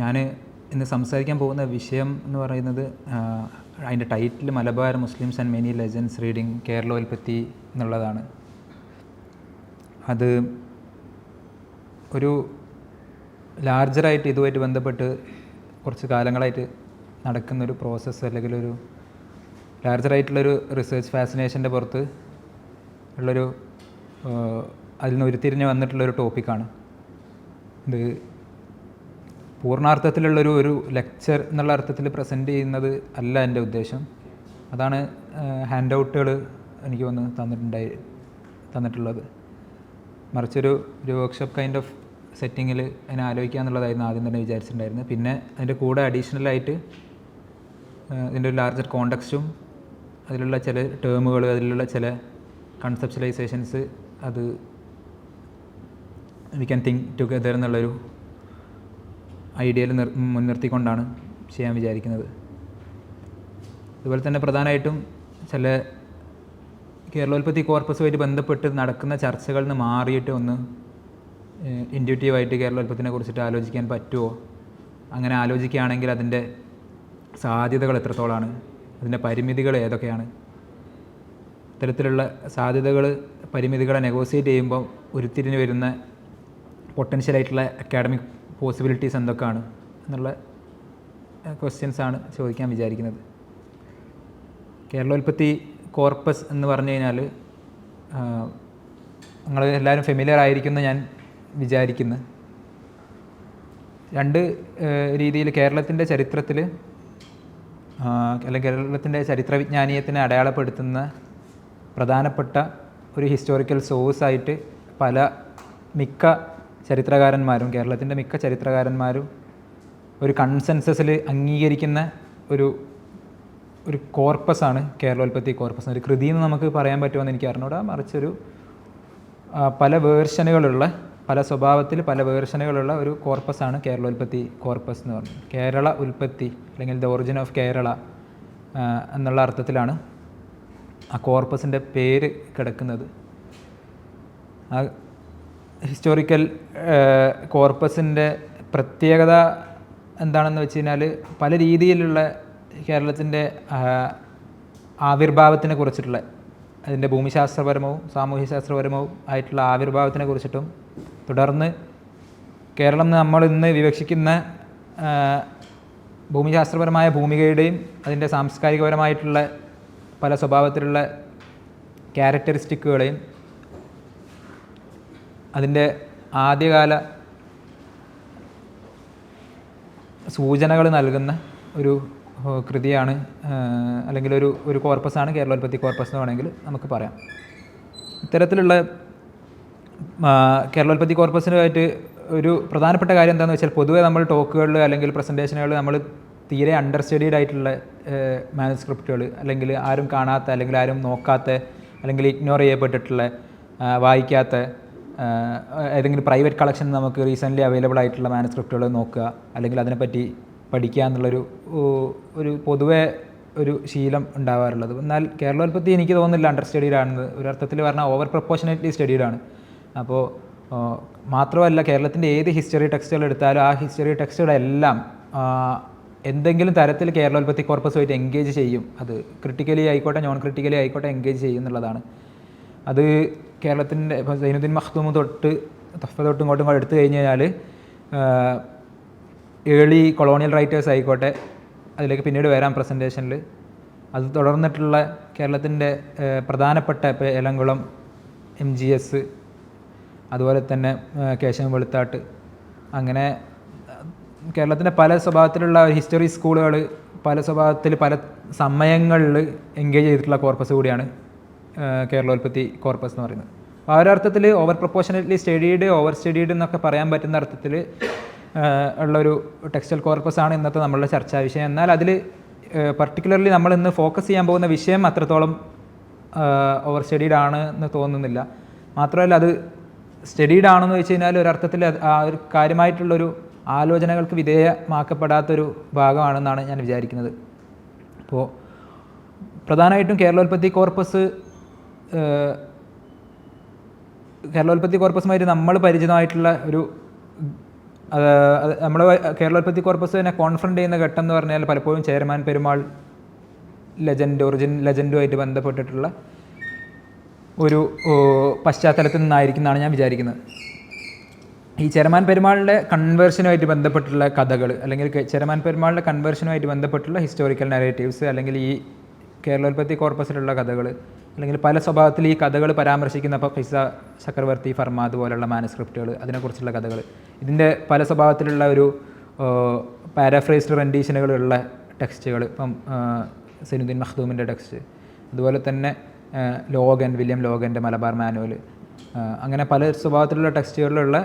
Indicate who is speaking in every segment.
Speaker 1: ഞാൻ ഇന്ന് സംസാരിക്കാൻ പോകുന്ന വിഷയം എന്ന് പറയുന്നത് അതിൻ്റെ title Malabar Muslims and many legends reading Keralolpathi എന്നുള്ളതാണ്. അത് ഒരു ലാർജറായിട്ട് ഇതുമായിട്ട് ബന്ധപ്പെട്ട് കുറച്ച് കാലങ്ങളായിട്ട് നടക്കുന്നൊരു പ്രോസസ്സ്, അല്ലെങ്കിൽ ഒരു ലാർജറായിട്ടുള്ളൊരു റിസർച്ച് ഫാസിനേഷൻ്റെ പുറത്ത് ഉള്ളൊരു അതിൽ നിന്ന് ഉരുത്തിരിഞ്ഞ് വന്നിട്ടുള്ളൊരു ടോപ്പിക്കാണ്. ഇത് പൂർണ്ണാർത്ഥത്തിലുള്ളൊരു ലെക്ചർ എന്നുള്ള അർത്ഥത്തിൽ പ്രസൻറ്റ് ചെയ്യുന്നത് അല്ല എൻ്റെ ഉദ്ദേശം. അതാണ് ഹാൻഡ് ഔട്ടുകൾ എനിക്ക് വന്ന് തന്നിട്ടുള്ളത്. മറിച്ചൊരു വർക്ക്ഷോപ്പ് കൈൻഡ് ഓഫ് സെറ്റിങ്ങിൽ അതിനെ ആലോചിക്കുക എന്നുള്ളതായിരുന്നു ആദ്യം തന്നെ വിചാരിച്ചിട്ടുണ്ടായിരുന്നത്. പിന്നെ അതിൻ്റെ കൂടെ അഡീഷണലായിട്ട് ഇതിൻ്റെ ഒരു ലാർജർ കോണ്ടെക്സ്റ്റും അതിലുള്ള ചില ടേമുകൾ, അതിലുള്ള ചില കൺസെപ്ച്വലൈസേഷൻസ്, അത് വി ക്യാൻ തിങ്ക് ടുഗദർ എന്നുള്ളൊരു ഐഡിയയിൽ മുൻനിർത്തിക്കൊണ്ടാണ് ചെയ്യാൻ വിചാരിക്കുന്നത്. അതുപോലെ തന്നെ പ്രധാനമായിട്ടും ചില കേരളോൽപ്പത്തി കോർപ്പസുമായിട്ട് ബന്ധപ്പെട്ട് നടക്കുന്ന ചർച്ചകളിൽ നിന്ന് മാറിയിട്ട് ഒന്ന് ഇൻറ്റ്യൂട്ടീവായിട്ട് കേരളോൽപ്പത്തിനെ കുറിച്ചിട്ട് ആലോചിക്കാൻ പറ്റുമോ, അങ്ങനെ ആലോചിക്കുകയാണെങ്കിൽ അതിൻ്റെ സാധ്യതകൾ എത്രത്തോളമാണ്, അതിൻ്റെ പരിമിതികൾ ഏതൊക്കെയാണ്, ഇത്തരത്തിലുള്ള സാധ്യതകൾ പരിമിതികളെ നെഗോസിയേറ്റ് ചെയ്യുമ്പോൾ ഉരുത്തിരിഞ്ഞ് വരുന്ന പൊട്ടൻഷ്യലായിട്ടുള്ള അക്കാഡമിക് പോസിബിലിറ്റീസ് എന്തൊക്കെയാണ് എന്നുള്ള ക്വസ്റ്റ്യൻസാണ് ചോദിക്കാൻ വിചാരിക്കുന്നത്. കേരളോൽപ്പത്തി കോർപ്പസ് എന്ന് പറഞ്ഞു കഴിഞ്ഞാൽ നിങ്ങൾ എല്ലാവരും ഫെമിലിയർ ആയിരിക്കുമെന്ന് ഞാൻ വിചാരിക്കുന്നു. രണ്ട് രീതിയിൽ കേരളത്തിൻ്റെ ചരിത്രത്തിൽ അല്ലെങ്കിൽ കേരളത്തിൻ്റെ ചരിത്രവിജ്ഞാനീയത്തിനെ അടയാളപ്പെടുത്തുന്ന പ്രധാനപ്പെട്ട ഒരു ഹിസ്റ്റോറിക്കൽ സോഴ്സായിട്ട് മിക്ക ചരിത്രകാരന്മാരും, കേരളത്തിൻ്റെ മിക്ക ചരിത്രകാരന്മാരും ഒരു കൺസെൻസസിൽ അംഗീകരിക്കുന്ന ഒരു കോർപ്പസാണ് കേരളോൽപ്പത്തി കോർപ്പസ്. ഒരു കൃതി എന്ന് നമുക്ക് പറയാൻ പറ്റുമെന്ന് എനിക്ക് അറിഞ്ഞൂടാ, മറിച്ചൊരു പല വേർഷനുകളുള്ള, പല സ്വഭാവത്തിൽ പല വേർഷനുകളുള്ള ഒരു കോർപ്പസാണ് കേരളോൽപ്പത്തി കോർപ്പസ് എന്ന് പറയുന്നത്. കേരള ഉൽപ്പത്തി അല്ലെങ്കിൽ ദ ഒറിജിൻ ഓഫ് കേരള എന്നുള്ള അർത്ഥത്തിലാണ് ആ കോർപ്പസിൻ്റെ പേര് കിടക്കുന്നത്. ആ ഹിസ്റ്റോറിക്കൽ കോർപ്പസിൻ്റെ പ്രത്യേകത എന്താണെന്ന് വെച്ച് കഴിഞ്ഞാൽ പല രീതിയിലുള്ള കേരളത്തിൻ്റെ ആവിർഭാവത്തിനെ കുറിച്ചിട്ടുള്ള, അതിൻ്റെ ഭൂമിശാസ്ത്രപരമവും സാമൂഹ്യശാസ്ത്രപരമവും ആയിട്ടുള്ള ആവിർഭാവത്തിനെ കുറിച്ചിട്ടും, തുടർന്ന് കേരളം നമ്മൾ ഇന്ന് വിവക്ഷിക്കുന്ന ഭൂമിശാസ്ത്രപരമായ ഭൂമികയുടെയും അതിൻ്റെ സാംസ്കാരികപരമായിട്ടുള്ള പല സ്വഭാവത്തിലുള്ള ക്യാരക്ടറിസ്റ്റിക്കുകളെയും അതിൻ്റെ ആദ്യകാല സൂചനകൾ നൽകുന്ന ഒരു കൃതിയാണ്, അല്ലെങ്കിൽ ഒരു കോർപ്പസാണ് കേരളോൽപ്പത്തി കോർപ്പസ് എന്ന് വേണമെങ്കിൽ നമുക്ക് പറയാം. ഇത്തരത്തിലുള്ള കേരളോൽപ്പത്തി കോർപ്പസിനുമായിട്ട് ഒരു പ്രധാനപ്പെട്ട കാര്യം എന്താണെന്ന് വെച്ചാൽ, പൊതുവെ നമ്മൾ ടോക്കുകളിൽ അല്ലെങ്കിൽ പ്രസൻറ്റേഷനുകളിൽ നമ്മൾ തീരെ അണ്ടർ സ്റ്റഡീഡ് ആയിട്ടുള്ള മാനുസ്ക്രിപ്റ്റുകൾ, അല്ലെങ്കിൽ ആരും കാണാത്ത, അല്ലെങ്കിൽ ആരും നോക്കാത്ത, അല്ലെങ്കിൽ ഇഗ്നോർ ചെയ്യപ്പെട്ടിട്ടുള്ള, വായിക്കാത്ത ഏതെങ്കിലും പ്രൈവറ്റ് കളക്ഷൻ നമുക്ക് റീസെൻ്റ്ലി അവൈലബിൾ ആയിട്ടുള്ള മാനുസ്ക്രിപ്റ്റുകൾ നോക്കുക, അല്ലെങ്കിൽ അതിനെപ്പറ്റി പഠിക്കുക എന്നുള്ളൊരു പൊതുവെ ഒരു ശീലം ഉണ്ടാവാറുള്ളത്. എന്നാൽ കേരളോൽപ്പത്തി എനിക്ക് തോന്നുന്നില്ല അണ്ടർ സ്റ്റഡീഡ് ആണെന്ന്. ഒരർത്ഥത്തിൽ പറഞ്ഞാൽ ഓവർ പ്രൊപ്പോർഷനേറ്റ്ലി സ്റ്റഡീഡാണ്. അപ്പോൾ മാത്രമല്ല, കേരളത്തിൻ്റെ ഏത് ഹിസ്റ്ററി ടെക്സ്റ്റുകൾ എടുത്താലും ആ ഹിസ്റ്ററി ടെക്സ്റ്റുകളെല്ലാം എന്തെങ്കിലും തരത്തിൽ കേരളോൽപ്പത്തി കോർപ്പസുമായിട്ട് എൻഗേജ് ചെയ്യും. അത് ക്രിട്ടിക്കലി ആയിക്കോട്ടെ നോൺ ക്രിട്ടിക്കലി ആയിക്കോട്ടെ എൻഗേജ് ചെയ്യും എന്നുള്ളതാണ്. അത് കേരളത്തിൻ്റെ ഇപ്പോൾ സൈനുദ്ദീൻ മഖ്ദൂം തൊട്ട് തഫ തൊട്ട് ഇങ്ങോട്ടും എടുത്തു കഴിഞ്ഞ് കഴിഞ്ഞാൽ ഏർലി കൊളോണിയൽ റൈറ്റേഴ്സ് ആയിക്കോട്ടെ, അതിലേക്ക് പിന്നീട് വരാം പ്രസൻറ്റേഷനിൽ. അത് തുടർന്നിട്ടുള്ള കേരളത്തിൻ്റെ പ്രധാനപ്പെട്ട ഇപ്പോൾ എലംകുളം MGS, അതുപോലെ തന്നെ കേശവൻ വെളുത്താട്ട്, അങ്ങനെ കേരളത്തിൻ്റെ പല സ്വഭാവത്തിലുള്ള ഹിസ്റ്ററി സ്കൂളുകൾ പല സ്വഭാവത്തിൽ പല സമയങ്ങളിൽ എൻഗേജ് ചെയ്തിട്ടുള്ള കോർപ്പസ് കൂടിയാണ് കേരളോൽപ്പത്തി കോർപ്പസ് എന്ന് പറയുന്നത്. ആ ഒരു അർത്ഥത്തിൽ over proportionately studied, over studied എന്നൊക്കെ പറയാൻ പറ്റുന്ന അർത്ഥത്തിൽ ഉള്ളൊരു ടെക്സ്റ്റൽ കോർപ്പസാണ് ഇന്നത്തെ നമ്മളുടെ ചർച്ചാ വിഷയം. എന്നാൽ അതിൽ പർട്ടിക്കുലർലി നമ്മൾ ഇന്ന് ഫോക്കസ് ചെയ്യാൻ പോകുന്ന വിഷയം അത്രത്തോളം ഓവർ സ്റ്റഡീഡ് ആണ് എന്ന് തോന്നുന്നില്ല. മാത്രമല്ല, അത് സ്റ്റഡീഡ് ആണെന്ന് വെച്ച് കഴിഞ്ഞാൽ ഒരർത്ഥത്തിൽ ആ ഒരു കാര്യമായിട്ടുള്ളൊരു ആലോചനകൾക്ക് വിധേയമാക്കപ്പെടാത്തൊരു ഭാഗമാണെന്നാണ് ഞാൻ വിചാരിക്കുന്നത്. അപ്പോൾ പ്രധാനമായിട്ടും കേരളോൽപ്പത്തി കോർപ്പസുമായിട്ട് നമ്മൾ പരിചിതമായിട്ടുള്ള ഒരു നമ്മുടെ കേരളോൽപ്പത്തി കോർപ്പസ് തന്നെ കോൺഫ്രണ്ട് ചെയ്യുന്ന ഘട്ടം എന്ന് പറഞ്ഞാൽ പലപ്പോഴും ചേരമാൻ പെരുമാൾ ഒറിജിൻ ലെജൻഡുമായിട്ട് ബന്ധപ്പെട്ടിട്ടുള്ള ഒരു പശ്ചാത്തലത്തിൽ നിന്നായിരിക്കും എന്നാണ് ഞാൻ വിചാരിക്കുന്നത്. ഈ ചേരമാൻ പെരുമാളിൻ്റെ കൺവേർഷനുമായിട്ട് ബന്ധപ്പെട്ടുള്ള കഥകൾ, അല്ലെങ്കിൽ ചേരമാൻ പെരുമാളിൻ്റെ കൺവേർഷനുമായിട്ട് ബന്ധപ്പെട്ടുള്ള ഹിസ്റ്റോറിക്കൽ നരേറ്റീവ്സ്, അല്ലെങ്കിൽ ഈ കേരളോൽപ്പത്തി കോർപ്പസിലുള്ള കഥകൾ, അല്ലെങ്കിൽ പല സ്വഭാവത്തിൽ ഈ കഥകൾ പരാമർശിക്കുന്ന ഇപ്പോൾ ഫിസ ചക്രവർത്തി ഫർമാദ് പോലുള്ള മാനുസ്ക്രിപ്റ്റുകൾ, അതിനെക്കുറിച്ചുള്ള കഥകൾ, ഇതിൻ്റെ പല സ്വഭാവത്തിലുള്ള ഒരു പാരാഫ്രൈസ്ഡ് റെൻഡീഷനുകളുള്ള ടെക്സ്റ്റുകൾ, ഇപ്പം സൈനുദ്ദീൻ മഖ്ദൂമിൻ്റെ ടെക്സ്റ്റ്, അതുപോലെ തന്നെ വില്യം ലോഗൻ്റെ മലബാർ മാനുവൽ, അങ്ങനെ പല സ്വഭാവത്തിലുള്ള ടെക്സ്റ്റുകളിലുള്ള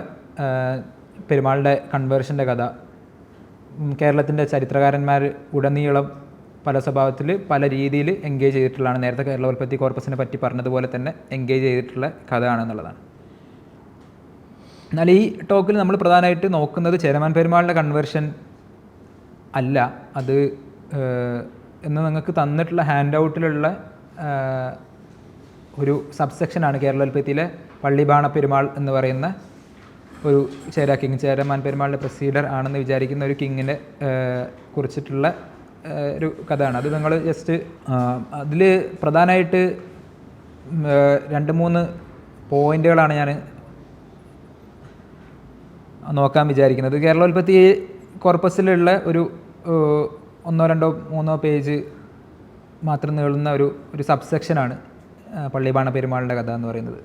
Speaker 1: പെരുമാളുടെ കൺവേർഷൻ്റെ കഥ കേരളത്തിൻ്റെ ചരിത്രകാരന്മാർ ഉടനീളം പല സ്വഭാവത്തിൽ പല രീതിയിൽ എൻഗേജ് ചെയ്തിട്ടുള്ളതാണ്. നേരത്തെ കേരളോൽപ്പത്തി കോർപ്പസിനെ പറ്റി പറഞ്ഞതുപോലെ തന്നെ എൻഗേജ് ചെയ്തിട്ടുള്ള കഥയാണെന്നുള്ളതാണ്. എന്നാൽ ഈ ടോക്കിൽ നമ്മൾ പ്രധാനമായിട്ട് നോക്കുന്നത് ചേരമാൻ പെരുമാളിൻ്റെ കൺവേർഷൻ അല്ല, അത് എന്ന് നിങ്ങൾക്ക് തന്നിട്ടുള്ള ഹാൻഡ് ഔട്ടിലുള്ള ഒരു സബ്സെക്ഷനാണ് കേരളോൽപ്പത്തിയിലെ പള്ളിബാണ പെരുമാൾ എന്ന് പറയുന്ന ഒരു കിങ്, ചേരമാൻ പെരുമാളിൻ്റെ പ്രൊസീഡർ ആണെന്ന് വിചാരിക്കുന്ന ഒരു കിങ്ങിനെ കുറിച്ചിട്ടുള്ള ഒരു കഥയാണ്. അത് നിങ്ങൾ ജസ്റ്റ് അതിൽ പ്രധാനമായിട്ട് 2-3 പോയിൻ്റുകളാണ് ഞാൻ നോക്കാൻ വിചാരിക്കുന്നത്. കേരളോൽപ്പത്തി കോർപ്പസിലുള്ള ഒരു 1-2-3 പേജ് മാത്രം നീളുന്ന ഒരു സബ്സെക്ഷനാണ് പള്ളിബാണ പെരുമാളിൻ്റെ കഥ എന്ന് പറയുന്നത്.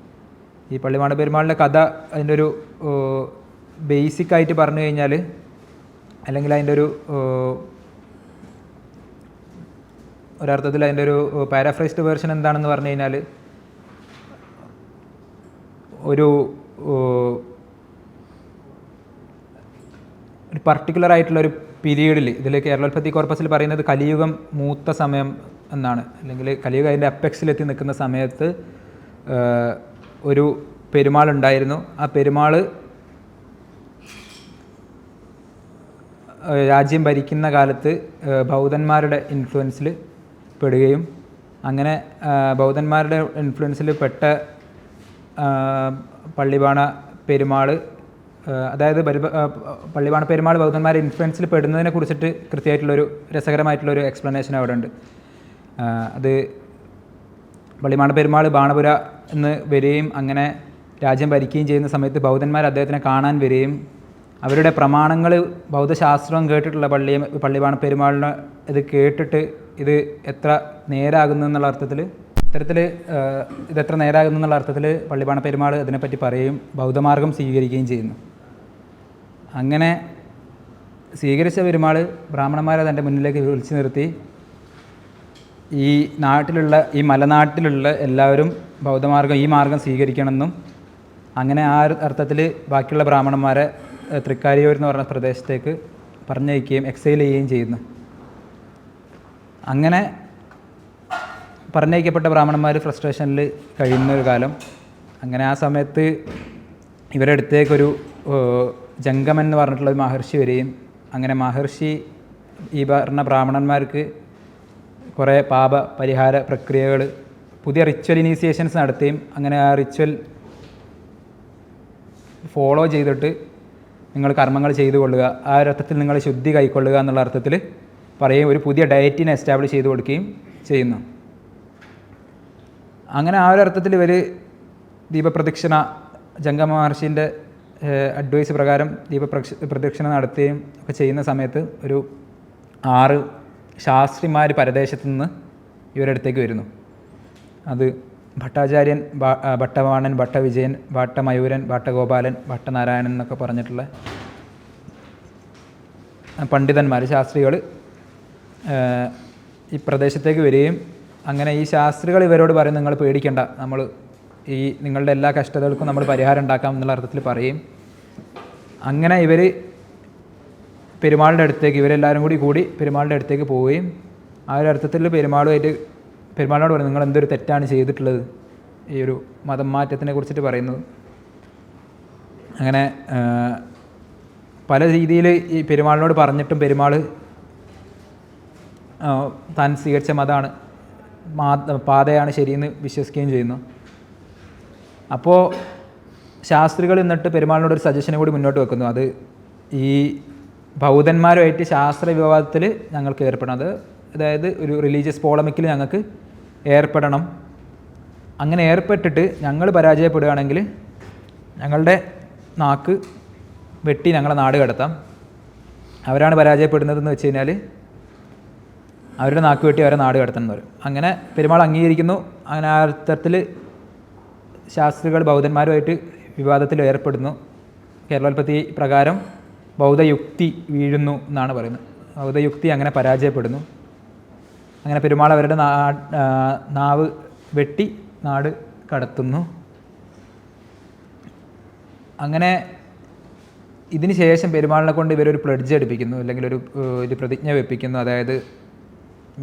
Speaker 1: ഈ പള്ളിബാണ പെരുമാളിൻ്റെ കഥ അതിൻ്റെ ഒരു ബേസിക്കായിട്ട് പറഞ്ഞു കഴിഞ്ഞാൽ, അല്ലെങ്കിൽ അതിൻ്റെ ഒരർത്ഥത്തിൽ അതിൻ്റെ ഒരു പാരാഫ്രൈസ്ഡ് വേർഷൻ എന്താണെന്ന് പറഞ്ഞു കഴിഞ്ഞാൽ, ഒരു പർട്ടിക്കുലർ ആയിട്ടുള്ളൊരു പീരീഡിൽ, ഇതിൽ കേരളോൽപ്പത്തി കോർപ്പസിൽ പറയുന്നത് കലിയുഗം മൂത്ത സമയം എന്നാണ്, അല്ലെങ്കിൽ കലിയുഗം അതിൻ്റെ അപ്പെക്സിലെത്തി നിൽക്കുന്ന സമയത്ത് ഒരു പെരുമാൾ ഉണ്ടായിരുന്നു. ആ പെരുമാൾ രാജ്യം ഭരിക്കുന്ന കാലത്ത് ബൗദ്ധന്മാരുടെ ഇൻഫ്ലുവൻസിൽ പെടുകയും, അങ്ങനെ ബൗദ്ധന്മാരുടെ ഇൻഫ്ലുവൻസിൽ പെട്ട പള്ളിബാണ പെരുമാൾ, അതായത് പള്ളിബാണ പെരുമാൾ ബൗദ്ധന്മാരുടെ ഇൻഫ്ലുവൻസിൽ പെടുന്നതിനെ കുറിച്ചിട്ട് കൃത്യമായിട്ടുള്ളൊരു രസകരമായിട്ടുള്ളൊരു എക്സ്പ്ലനേഷൻ അവിടെ ഉണ്ട്. അത് പള്ളിബാണ പെരുമാൾ ബാണപുര എന്ന് വരികയും അങ്ങനെ രാജ്യം ഭരിക്കുകയും ചെയ്യുന്ന സമയത്ത് ബൗദ്ധന്മാർ അദ്ദേഹത്തിനെ കാണാൻ വരികയും അവരുടെ പ്രമാണങ്ങൾ ബൗദ്ധശാസ്ത്രം കേട്ടിട്ടുള്ള പള്ളിബാണ പെരുമാളിനെ ഇത് കേട്ടിട്ട് ഇത് എത്ര നേരാകുന്നു എന്നുള്ള അർത്ഥത്തിൽ, ഇത്തരത്തിൽ ഇതെത്ര നേരാകുന്നു എന്നുള്ള അർത്ഥത്തിൽ പള്ളിബാണ പെരുമാൾ അതിനെപ്പറ്റി പറയുകയും ബൗദ്ധമാർഗം സ്വീകരിക്കുകയും ചെയ്യുന്നു. അങ്ങനെ സ്വീകരിച്ച പെരുമാൾ ബ്രാഹ്മണന്മാരെ തൻ്റെ മുന്നിലേക്ക് വിളിച്ചു നിർത്തി, ഈ മലനാട്ടിലുള്ള എല്ലാവരും ബൗദ്ധമാർഗം, ഈ മാർഗം സ്വീകരിക്കണമെന്നും, അങ്ങനെ ആ ഒരു അർത്ഥത്തിൽ ബാക്കിയുള്ള ബ്രാഹ്മണന്മാരെ തൃക്കാരിയൂർ എന്ന് പറഞ്ഞ പ്രദേശത്തേക്ക് പറഞ്ഞയക്കുകയും എക്സൈൽ ചെയ്യുകയും ചെയ്യുന്നു. അങ്ങനെ പറഞ്ഞയക്കപ്പെട്ട ബ്രാഹ്മണന്മാർ ഫ്രസ്ട്രേഷനിൽ കഴിയുന്നൊരു കാലം, അങ്ങനെ ആ സമയത്ത് ഇവരുടെ അടുത്തേക്കൊരു ജംഗമൻ എന്ന് പറഞ്ഞിട്ടുള്ള ഒരു മഹർഷി വരികയും, അങ്ങനെ മഹർഷി ഈ പറഞ്ഞ ബ്രാഹ്മണന്മാർക്ക് കുറേ പാപ പരിഹാര പ്രക്രിയകൾ, പുതിയ റിച്വൽ ഇനീസിയേഷൻസ് നടത്തുകയും, അങ്ങനെ ആ റിച്വൽ ഫോളോ ചെയ്തിട്ട് നിങ്ങൾ കർമ്മങ്ങൾ ചെയ്തു കൊള്ളുക, ആ ഒരർത്ഥത്തിൽ നിങ്ങൾ ശുദ്ധി കൈക്കൊള്ളുക എന്നുള്ള അർത്ഥത്തിൽ പറയുകയും ഒരു പുതിയ ഡയറ്റിനെ എസ്റ്റാബ്ലിഷ് ചെയ്ത് കൊടുക്കുകയും ചെയ്യുന്നു. അങ്ങനെ ആ ഒരർത്ഥത്തിൽ ഇവർ ദീപപ്രദക്ഷിണ, ജംഗമ മഹർഷീൻ്റെ അഡ്വൈസ് പ്രകാരം ദീപപ്രദക്ഷിണ നടത്തുകയും ഒക്കെ ചെയ്യുന്ന സമയത്ത് ഒരു 6 ശാസ്ത്രിമാർ പരദേശത്തു നിന്ന് ഇവരുടെ അടുത്തേക്ക് വരുന്നു. അത് ഭട്ടാചാര്യൻ, ഭട്ടവാണൻ, ഭട്ടവിജയൻ, ഭട്ടമയൂരൻ, ഭട്ടഗോപാലൻ, ഭട്ടനാരായണൻ എന്നൊക്കെ പറഞ്ഞിട്ടുള്ള പണ്ഡിതന്മാർ, ശാസ്ത്രികൾ ഈ പ്രദേശത്തേക്ക് വരികയും, അങ്ങനെ ഈ ശാസ്ത്രികൾ ഇവരോട് പറയും, നിങ്ങൾ പേടിക്കേണ്ട, നമ്മൾ ഈ നിങ്ങളുടെ എല്ലാ കഷ്ടതകൾക്കും നമ്മൾ പരിഹാരം ഉണ്ടാക്കാം എന്നുള്ള അർത്ഥത്തിൽ പറയും. അങ്ങനെ ഇവർ പെരുമാളിൻ്റെ അടുത്തേക്ക്, ഇവരെല്ലാവരും കൂടി പെരുമാളിൻ്റെ അടുത്തേക്ക് പോവുകയും, ആ ഒരു അർത്ഥത്തിൽ പെരുമാളിനോട് പറയും, നിങ്ങൾ എന്തൊരു തെറ്റാണ് ചെയ്തിട്ടുള്ളത്, ഈ ഒരു മതം മാറ്റത്തിനെ കുറിച്ചിട്ട് പറയുന്നത്. അങ്ങനെ പല രീതിയിൽ ഈ പെരുമാളിനോട് പറഞ്ഞിട്ടും പെരുമാൾ താൻ സ്വീകരിച്ച മതമാണ്, പാതയാണ് ശരിയെന്ന് വിശ്വസിക്കുകയും ചെയ്യുന്നു. അപ്പോൾ ശാസ്ത്രികൾ എന്നിട്ട് പെരുമാളിനോട് ഒരു സജഷനെ കൂടി മുന്നോട്ട് വെക്കുന്നു. അത് ഈ ബൗദ്ധന്മാരുമായിട്ട് ശാസ്ത്ര വിവാദത്തിൽ ഞങ്ങൾക്ക് ഏർപ്പെടണം. അതായത് ഒരു റിലീജിയസ് പോളമിക്കിൽ ഞങ്ങൾക്ക് ഏർപ്പെടണം. അങ്ങനെ ഏർപ്പെട്ടിട്ട് ഞങ്ങൾ പരാജയപ്പെടുകയാണെങ്കിൽ ഞങ്ങളുടെ നാക്ക് വെട്ടി ഞങ്ങളെ നാട് കടത്താം. അവരാണ് പരാജയപ്പെടുന്നതെന്ന് വെച്ച് കഴിഞ്ഞാൽ അവരുടെ നാക്ക് വെട്ടി അവരെ നാട് കടത്തണം എന്ന് പറയും. അങ്ങനെ പെരുമാൾ അംഗീകരിക്കുന്നു. അങ്ങനെ ആ അർത്ഥത്തിൽ ശാസ്ത്രികൾ ബൗദ്ധന്മാരുമായിട്ട് വിവാദത്തിൽ ഏർപ്പെടുന്നു. കേരളോൽപ്പത്തി പ്രകാരം ബൗദ്ധയുക്തി വീഴുന്നു എന്നാണ് പറയുന്നത്. ബൗദ്ധയുക്തി അങ്ങനെ പരാജയപ്പെടുന്നു. അങ്ങനെ പെരുമാൾ അവരുടെ നാവ് വെട്ടി നാട് കടത്തുന്നു. അങ്ങനെ ഇതിന് ശേഷം പെരുമാളിനെ കൊണ്ട് ഇവരൊരു പ്ലഡ്ജ് എടുപ്പിക്കുന്നു, അല്ലെങ്കിൽ ഒരു പ്രതിജ്ഞ വെപ്പിക്കുന്നു. അതായത്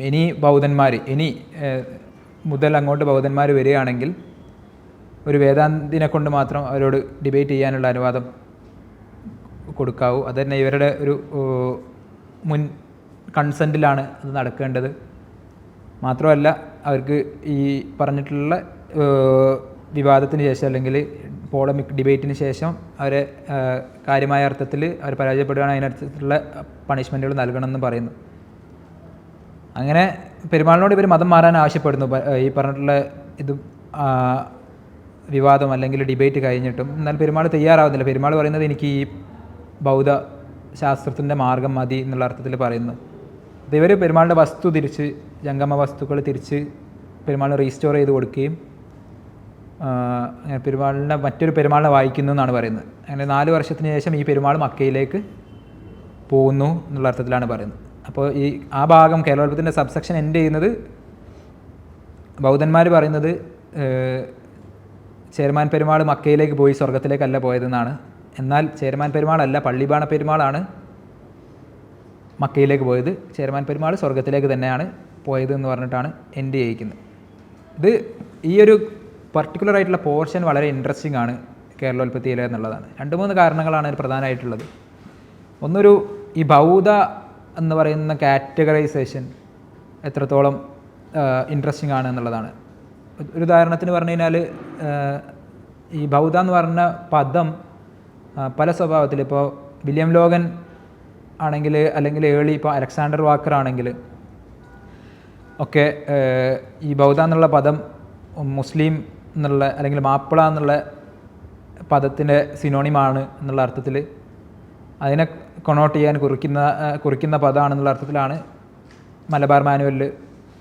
Speaker 1: ഇനി ബൗദ്ധന്മാർ മുതൽ അങ്ങോട്ട് ബൗദ്ധന്മാർ വരികയാണെങ്കിൽ ഒരു വേദാന്തിനെ കൊണ്ട് മാത്രം അവരോട് ഡിബേറ്റ് ചെയ്യാനുള്ള അനുവാദം കൊടുക്കാവൂ. അത് തന്നെ ഇവരുടെ ഒരു മുൻ കൺസെൻറ്റിലാണ് അത് നടക്കേണ്ടത്. മാത്രമല്ല അവർക്ക് ഈ പറഞ്ഞിട്ടുള്ള വിവാദത്തിന് ശേഷം അല്ലെങ്കിൽ പോളമിക് ഡിബേറ്റിന് ശേഷം അവരെ കാര്യമായ അർത്ഥത്തിൽ അവർ പരാജയപ്പെടുകയാണെങ്കിൽ അതിനർത്ഥത്തിലുള്ള പണിഷ്മെൻറ്റുകൾ നൽകണമെന്ന് പറയുന്നു. അങ്ങനെ പെരുമാളിനോട് ഇവർ മതം മാറാൻ ആവശ്യപ്പെടുന്നു. ഈ പറഞ്ഞിട്ടുള്ള ഇത് വിവാദം അല്ലെങ്കിൽ ഡിബേറ്റ് കഴിഞ്ഞിട്ടും. എന്നാൽ പെരുമാൾ തയ്യാറാവുന്നില്ല. പെരുമാൾ പറയുന്നത് എനിക്ക് ഈ ബൗദ്ധ ശാസ്ത്രത്തിൻ്റെ മാർഗം മതി എന്നുള്ള അർത്ഥത്തിൽ പറയുന്നു. അത് ഇവർ പെരുമാളിൻ്റെ വസ്തു തിരിച്ച്, ജംഗമ വസ്തുക്കൾ തിരിച്ച് പെരുമാളിന് റീസ്റ്റോർ ചെയ്ത് കൊടുക്കുകയും അങ്ങനെ മറ്റൊരു പെരുമാളിനെ വായിക്കുന്നു എന്നാണ് പറയുന്നത്. അങ്ങനെ 4 വർഷത്തിന് ശേഷം ഈ പെരുമാൾ മക്കയിലേക്ക് പോകുന്നു എന്നുള്ള അർത്ഥത്തിലാണ് പറയുന്നത്. അപ്പോൾ ആ ഭാഗം കേരളോൽപ്പത്തിൻ്റെ സബ്സെക്ഷൻ എൻഡ് ചെയ്യുന്നത് ബൗദ്ധന്മാർ പറയുന്നത് ചേരമാൻ പെരുമാൾ മക്കയിലേക്ക് പോയി സ്വർഗത്തിലേക്കല്ല പോയതെന്നാണ്. എന്നാൽ ചേരമാൻ പെരുമാളല്ല, പള്ളിബാണ പെരുമാളാണ് മക്കയിലേക്ക് പോയത്. ചേരമാൻ പെരുമാൾ സ്വർഗത്തിലേക്ക് തന്നെയാണ് പോയത് എന്ന് പറഞ്ഞിട്ടാണ് എൻഡ് ചെയ്യിക്കുന്നത്. ഈ ഒരു പർട്ടിക്കുലർ ആയിട്ടുള്ള പോർഷൻ വളരെ ഇൻട്രസ്റ്റിംഗ് ആണ് കേരളോൽപ്പത്തിയിലെ എന്നുള്ളതാണ്. 2-3 കാരണങ്ങളാണ് അതിൽ പ്രധാനമായിട്ടുള്ളത്. ഒന്നൊരു ഈ ബൗദ്ധ എന്ന് പറയുന്ന കാറ്റഗറൈസേഷൻ എത്രത്തോളം ഇൻട്രസ്റ്റിംഗ് ആണ് എന്നുള്ളതാണ്. ഒരു ഉദാഹരണത്തിന് പറഞ്ഞു കഴിഞ്ഞാൽ ഈ ബൗദ്ധ എന്ന് പറഞ്ഞ പദം പല സ്വഭാവത്തിൽ, ഇപ്പോൾ വില്യം ലോഗൻ ആണെങ്കിൽ, അല്ലെങ്കിൽ ഇപ്പോൾ അലക്സാണ്ടർ വാക്കർ ആണെങ്കിൽ ഒക്കെ ഈ ബൗദ്ധ എന്നുള്ള പദം മുസ്ലിം എന്നുള്ള അല്ലെങ്കിൽ മാപ്പിള എന്നുള്ള പദത്തിൻ്റെ സിനോണിമാണ് എന്നുള്ള അർത്ഥത്തിൽ അതിനെ കൊണോട്ട് ചെയ്യാൻ കുറിക്കുന്ന പദമാണെന്നുള്ള അർത്ഥത്തിലാണ് മലബാർ മാനുവലിൽ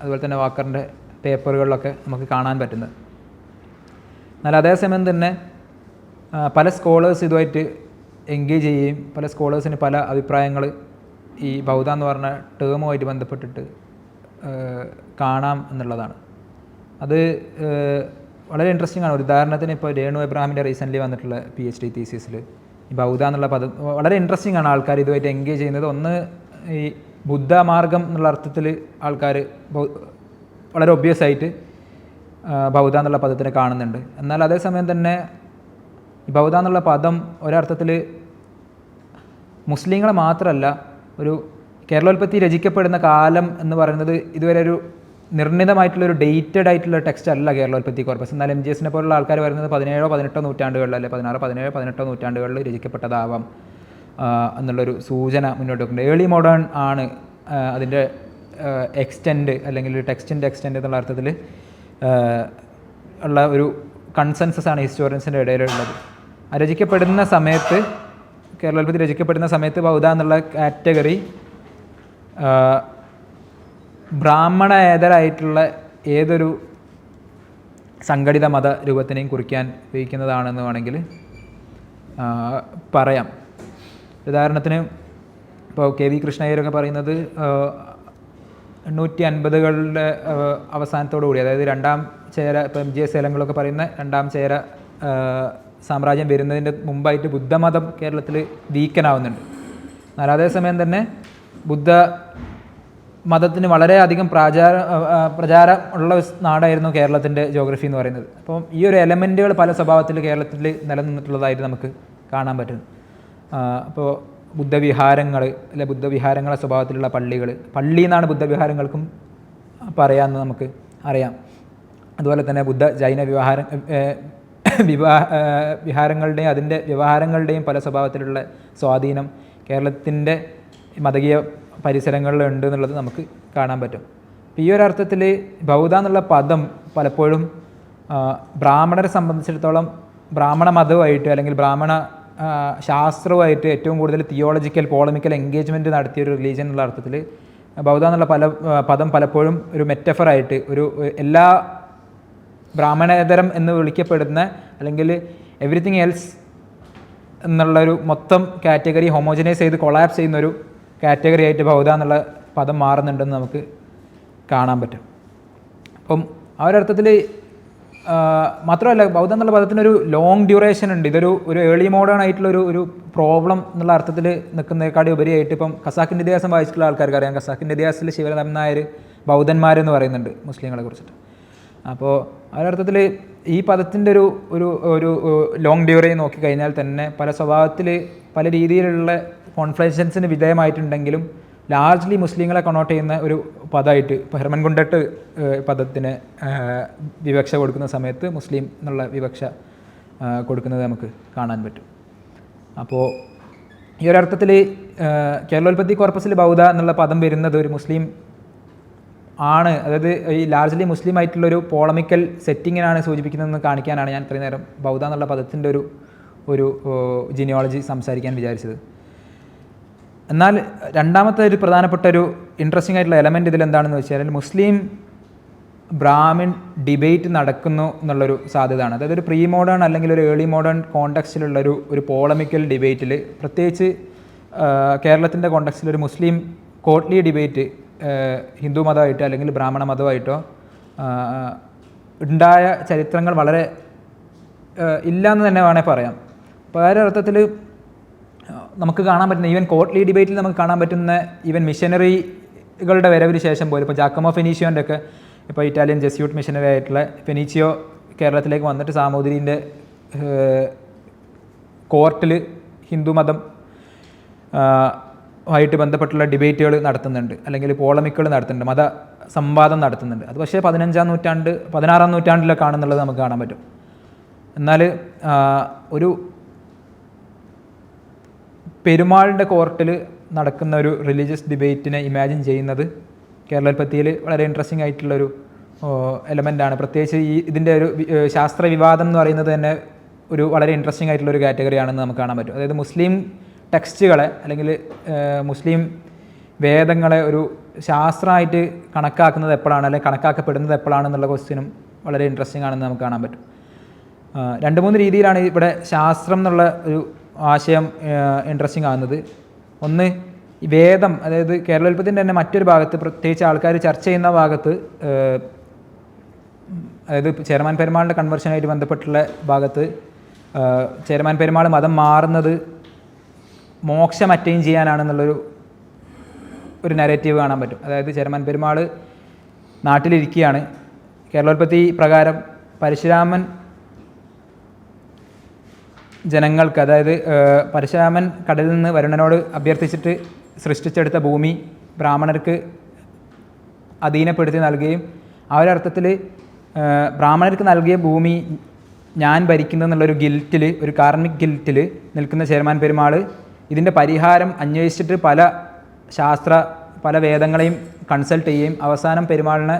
Speaker 1: അതുപോലെ തന്നെ വാക്കറിൻ്റെ പേപ്പറുകളിലൊക്കെ നമുക്ക് കാണാൻ പറ്റുന്നത്. എന്നാൽ അതേസമയം തന്നെ പല സ്കോളേഴ്സ് ഇതുമായിട്ട് എൻഗേജ് ചെയ്യുകയും പല സ്കോളേഴ്സിന് പല അഭിപ്രായങ്ങൾ ഈ ബൗദ്ധ എന്ന് പറഞ്ഞ ടേമുമായിട്ട് ബന്ധപ്പെട്ടിട്ട് കാണാം എന്നുള്ളതാണ്. അത് വളരെ ഇൻട്രസ്റ്റിംഗ് ആണ്. ഒരു ഉദാഹരണത്തിന് ഇപ്പോൾ രേണു എബ്രഹാമിൻ്റെ റീസെൻ്റ്ലി വന്നിട്ടുള്ള PhD തീസിസിൽ ഈ ബൗദ്ധ എന്നുള്ള പദം വളരെ ഇൻട്രസ്റ്റിംഗ് ആണ് ആൾക്കാർ ഇതുമായിട്ട് എൻഗേജ് ചെയ്യുന്നത്. ഒന്ന് ഈ ബുദ്ധമാർഗം എന്നുള്ള അർത്ഥത്തിൽ ആൾക്കാർ വളരെ ഒബ്വിയസ് ആയിട്ട് ബൗദ്ധ എന്നുള്ള പദത്തിനെ കാണുന്നുണ്ട്. എന്നാൽ അതേസമയം തന്നെ ഈ ബൗദ്ധ എന്നുള്ള പദം ഒരർത്ഥത്തിൽ മുസ്ലിങ്ങളെ മാത്രമല്ല, ഒരു കേരളോൽപ്പത്തി രചിക്കപ്പെടുന്ന കാലം എന്ന് പറയുന്നത് ഇതുവരെ ഒരു നിർണിതമായിട്ടുള്ളൊരു ഡേറ്റഡ് ആയിട്ടുള്ള ടെക്സ്റ്റ് അല്ല കേരളോൽപ്പത്തി കോർപ്പസ്. എന്നാൽ MGS പോലുള്ള ആൾക്കാർ പറയുന്നത് 17ഓ 18ഓ നൂറ്റാണ്ടുകളിൽ, അല്ലെ 16, 17, 18 നൂറ്റാണ്ടുകളിൽ രചിക്കപ്പെട്ടതാവാം എന്നുള്ളൊരു സൂചന മുന്നോട്ട് വെക്കുന്നുണ്ട്. ഏർലി മോഡേൺ ആണ് അതിൻ്റെ എക്സ്റ്റെൻഡ് അല്ലെങ്കിൽ ടെക്സ്റ്റിൻ്റെ എക്സ്റ്റെൻഡ് എന്നുള്ള അർത്ഥത്തിൽ ഉള്ള ഒരു കൺസെൻസസ് ആണ് ഹിസ്റ്റോറിയൻസിൻ്റെ ഇടയിലുള്ളത്. രചിക്കപ്പെടുന്ന സമയത്ത്, കേരളോൽപ്പത്തി രചിക്കപ്പെടുന്ന സമയത്ത് ബൗദ്ധ എന്നുള്ള കാറ്റഗറി ബ്രാഹ്മണേതരായിട്ടുള്ള ഏതൊരു സംഘടിത മത രൂപത്തിനെയും കുറിക്കാൻ ഉപയോഗിക്കുന്നതാണെന്ന് വേണമെങ്കിൽ പറയാം. ഉദാഹരണത്തിന് ഇപ്പോൾ KV കൃഷ്ണയ്യരൊക്കെ പറയുന്നത് 850കളുടെ അവസാനത്തോടു കൂടി, അതായത് 2ാം ചേര, ഇപ്പോൾ MGS ഏലങ്ങളൊക്കെ പറയുന്ന 2ാം ചേര സാമ്രാജ്യം വരുന്നതിൻ്റെ മുമ്പായിട്ട് ബുദ്ധമതം കേരളത്തിൽ വീക്കനാവുന്നുണ്ട്. എന്നാൽ അതേസമയം തന്നെ ബുദ്ധ മതത്തിന് വളരെയധികം പ്രചാരം ഉള്ള നാടായിരുന്നു കേരളത്തിൻ്റെ ജോഗ്രഫി എന്ന് പറയുന്നത്. അപ്പം ഈ ഒരു എലമെൻറ്റുകൾ പല സ്വഭാവത്തിൽ കേരളത്തിൽ നിലനിന്നിട്ടുള്ളതായിട്ട് നമുക്ക് കാണാൻ പറ്റും. അപ്പോൾ ബുദ്ധവിഹാരങ്ങൾ, അല്ലെ ബുദ്ധവിഹാരങ്ങളെ സ്വഭാവത്തിലുള്ള പള്ളി എന്നാണ് ബുദ്ധവിഹാരങ്ങൾക്കും പറയാമെന്ന് നമുക്ക് അറിയാം. അതുപോലെ തന്നെ ബുദ്ധ ജൈന വിഹാരങ്ങളുടെയും അതിൻ്റെ വ്യവഹാരങ്ങളുടെയും പല സ്വഭാവത്തിലുള്ള സ്വാധീനം കേരളത്തിൻ്റെ മതകീയ പരിസരങ്ങളിലുണ്ട് എന്നുള്ളത് നമുക്ക് കാണാൻ പറ്റും. അപ്പോൾ ഈ ഒരു അർത്ഥത്തിൽ ബൗദ്ധ എന്നുള്ള പദം പലപ്പോഴും ബ്രാഹ്മണരെ സംബന്ധിച്ചിടത്തോളം ബ്രാഹ്മണ മതവുമായിട്ട് അല്ലെങ്കിൽ ബ്രാഹ്മണ ശാസ്ത്രവുമായിട്ട് ഏറ്റവും കൂടുതൽ തിയോളജിക്കൽ പോളമിക്കൽ എൻഗേജ്മെൻറ്റ് നടത്തിയൊരു റിലീജിയൻ എന്നുള്ള അർത്ഥത്തിൽ ബൗദ്ധ എന്നുള്ള പദം പലപ്പോഴും ഒരു മെറ്റഫറായിട്ട് ഒരു എല്ലാ ബ്രാഹ്മണേതരം എന്ന് വിളിക്കപ്പെടുന്ന അല്ലെങ്കിൽ എവറിത്തിങ് എൽസ് എന്നുള്ളൊരു മൊത്തം കാറ്റഗറി ഹോമോജനൈസ് ചെയ്ത് കൊളാപ്സ് ചെയ്യുന്നൊരു കാറ്റഗറി ആയിട്ട് ബൗദ്ധ എന്നുള്ള പദം മാറുന്നുണ്ടെന്ന് നമുക്ക് കാണാൻ പറ്റും. അപ്പം ആ ഒരർത്ഥത്തിൽ മാത്രമല്ല ബൗദ്ധ എന്നുള്ള പദത്തിനൊരു ലോങ് ഡ്യൂറേഷൻ ഉണ്ട്. ഇതൊരു ഏർലി മോഡേൺ ആയിട്ടുള്ളൊരു പ്രോബ്ലം എന്നുള്ള അർത്ഥത്തിൽ നിൽക്കുന്നതിനേക്കാളും ഉപരിയായിട്ട് ഇപ്പം ഖസാക്കിൻ്റെ ഇതിഹാസം വായിച്ചിട്ടുള്ള ആൾക്കാർക്ക് അറിയാം. ഖസാക്കിൻ്റെ ഇതിഹാസത്തിൽ ശിവരാമൻ നായർ ബൗദ്ധന്മാരെന്ന് പറയുന്നുണ്ട് മുസ്ലിങ്ങളെ കുറിച്ചിട്ട്. അപ്പോൾ ആ ഒരർത്ഥത്തിൽ ഈ പദത്തിൻ്റെ ഒരു ലോങ് ഡ്യൂറേ നോക്കിക്കഴിഞ്ഞാൽ തന്നെ പല സ്വഭാവത്തിൽ പല രീതിയിലുള്ള കോൺഫ്ലക്ഷൻസിന് വിധേയമായിട്ടുണ്ടെങ്കിലും ലാർജ്ലി മുസ്ലിങ്ങളെ കണോട്ട് ചെയ്യുന്ന ഒരു പദമായിട്ട് ഇപ്പോൾ ഹെർമൻ ഗുണ്ടട്ട് പദത്തിന് വിവക്ഷ കൊടുക്കുന്ന സമയത്ത് മുസ്ലിം എന്നുള്ള വിവക്ഷ കൊടുക്കുന്നത് നമുക്ക് കാണാൻ പറ്റും. അപ്പോൾ ഈ ഒരർത്ഥത്തിൽ കേരളോൽപ്പത്തി കോർപ്പസിൽ ബൗദ്ധ എന്നുള്ള പദം വരുന്നത് ഒരു മുസ്ലിം ആണ്, അതായത് ഈ ലാർജ്ലി മുസ്ലിം ആയിട്ടുള്ളൊരു പോളമിക്കൽ സെറ്റിങ്ങിനാണ് സൂചിപ്പിക്കുന്നതെന്ന് കാണിക്കാനാണ് ഞാൻ ഇത്രയും നേരം ബൗദ്ധ എന്നുള്ള പദത്തിൻ്റെ ഒരു ജിനിയോളജി സംസാരിക്കാൻ വിചാരിച്ചത്. എന്നാൽ രണ്ടാമത്തെ ഒരു പ്രധാനപ്പെട്ട ഒരു ഇൻട്രസ്റ്റിംഗ് ആയിട്ടുള്ള എലമെൻറ്റ് ഇതിലെന്താണെന്ന് വെച്ചാൽ മുസ്ലിം ബ്രാഹ്മിൺ ഡിബേറ്റ് നടക്കുന്നു എന്നുള്ളൊരു സാധ്യതയാണ്. അതായത് ഒരു പ്രീ മോഡേൺ അല്ലെങ്കിൽ ഒരു ഏർലി മോഡേൺ കോണ്ടെക്സ്റ്റിലുള്ളൊരു പോളമിക്കൽ ഡിബേറ്റിൽ പ്രത്യേകിച്ച് കേരളത്തിൻ്റെ കോണ്ടെക്സ്റ്റിലൊരു മുസ്ലിം കോട്ട്ലി ഡിബേറ്റ് ഹിന്ദു മതമായിട്ടോ അല്ലെങ്കിൽ ബ്രാഹ്മണ മതമായിട്ടോ ഉണ്ടായ ചരിത്രങ്ങൾ വളരെ ഇല്ലയെന്ന് തന്നെ വേണേൽ പറയാം. അപ്പോൾ ആ ഒരർത്ഥത്തിൽ നമുക്ക് കാണാൻ പറ്റുന്ന ഈവൻ കോട്ട്ലി ഡിബേറ്റിൽ നമുക്ക് കാണാൻ പറ്റുന്ന ഈവൻ മിഷനറികളുടെ വരവിന് ശേഷം പോലും ഇപ്പോൾ ജാക്കമോ ഫെനീഷ്യോൻ്റെ ഒക്കെ ഇപ്പോൾ ഇറ്റാലിയൻ ജെസ്യൂട്ട് മിഷനറി ആയിട്ടുള്ള ഫെനീച്ചിയോ കേരളത്തിലേക്ക് വന്നിട്ട് സാമൂതിരിൻ്റെ കോർട്ടിൽ ഹിന്ദുമതം ആയിട്ട് ബന്ധപ്പെട്ടുള്ള ഡിബേറ്റുകൾ നടത്തുന്നുണ്ട്, അല്ലെങ്കിൽ പോളമിക്കുകൾ നടത്തുന്നുണ്ട്, മത സംവാദം നടത്തുന്നുണ്ട്. അത് പക്ഷേ 16-ാം നൂറ്റാണ്ടിലൊക്കെ ആണെന്നുള്ളത് നമുക്ക് കാണാൻ പറ്റും. എന്നാൽ ഒരു പെരുമാളിൻ്റെ കോർട്ടിൽ നടക്കുന്ന ഒരു റിലീജിയസ് ഡിബേറ്റിനെ ഇമാജിൻ ചെയ്യുന്നത് കേരളോൽപ്പത്തിയിൽ വളരെ ഇൻട്രസ്റ്റിംഗ് ആയിട്ടുള്ളൊരു എലമെൻ്റാണ്. പ്രത്യേകിച്ച് ഇതിൻ്റെ ഒരു ശാസ്ത്ര വിവാദം എന്ന് പറയുന്നത് തന്നെ ഒരു വളരെ ഇൻട്രസ്റ്റിംഗ് ആയിട്ടുള്ളൊരു കാറ്റഗറിയാണെന്ന് നമുക്ക് കാണാൻ പറ്റും. അതായത് മുസ്ലിം ടെക്സ്റ്റുകളെ അല്ലെങ്കിൽ മുസ്ലിം വേദങ്ങളെ ഒരു ശാസ്ത്രമായിട്ട് കണക്കാക്കുന്നത് എപ്പോഴാണ് അല്ലെങ്കിൽ കണക്കാക്കപ്പെടുന്നത് എപ്പോഴാണെന്നുള്ള ക്വസ്റ്റ്യനും വളരെ ഇൻട്രസ്റ്റിംഗ് ആണെന്ന് നമുക്ക് കാണാൻ പറ്റും. 2-3 രീതിയിലാണ് ഇവിടെ ശാസ്ത്രം എന്നുള്ള ഒരു ആശയം ഇൻട്രസ്റ്റിംഗ് ആകുന്നത്. ഒന്ന്, ഈ വേദം, അതായത് കേരളോൽപ്പത്തിൻ്റെ തന്നെ മറ്റൊരു ഭാഗത്ത് പ്രത്യേകിച്ച് ആൾക്കാർ ചർച്ച ചെയ്യുന്ന ഭാഗത്ത്, അതായത് ചേരമാൻ പെരുമാളിൻ്റെ കൺവെർഷനായിട്ട് ബന്ധപ്പെട്ടുള്ള ഭാഗത്ത് ചേരമാൻ പെരുമാൾ മതം മാറുന്നത് മോക്ഷം അറ്റൈൻ ചെയ്യാനാണെന്നുള്ളൊരു നരേറ്റീവ് കാണാൻ പറ്റും. അതായത് ചേരമാൻ പെരുമാൾ നാട്ടിലിരിക്കുകയാണ്, കേരളോൽപ്പത്തി പ്രകാരം പരശുരാമൻ ജനങ്ങൾക്ക്, അതായത് പരശുരാമൻ കടലിൽ നിന്ന് വരുണനോട് അഭ്യർത്ഥിച്ചിട്ട് സൃഷ്ടിച്ചെടുത്ത ഭൂമി ബ്രാഹ്മണർക്ക് അധീനപ്പെടുത്തി നൽകുകയും ആ ഒരർത്ഥത്തിൽ ബ്രാഹ്മണർക്ക് നൽകിയ ഭൂമി ഞാൻ ഭരിക്കുന്നതെന്നുള്ളൊരു ഗിൽറ്റിൽ, ഒരു കാർമിക് ഗിൽറ്റിൽ നിൽക്കുന്ന ചേരമാൻ പെരുമാൾ ഇതിൻ്റെ പരിഹാരം അന്വേഷിച്ചിട്ട് പല വേദങ്ങളെയും കൺസൾട്ട് ചെയ്യുകയും അവസാനം പെരുമാളിന്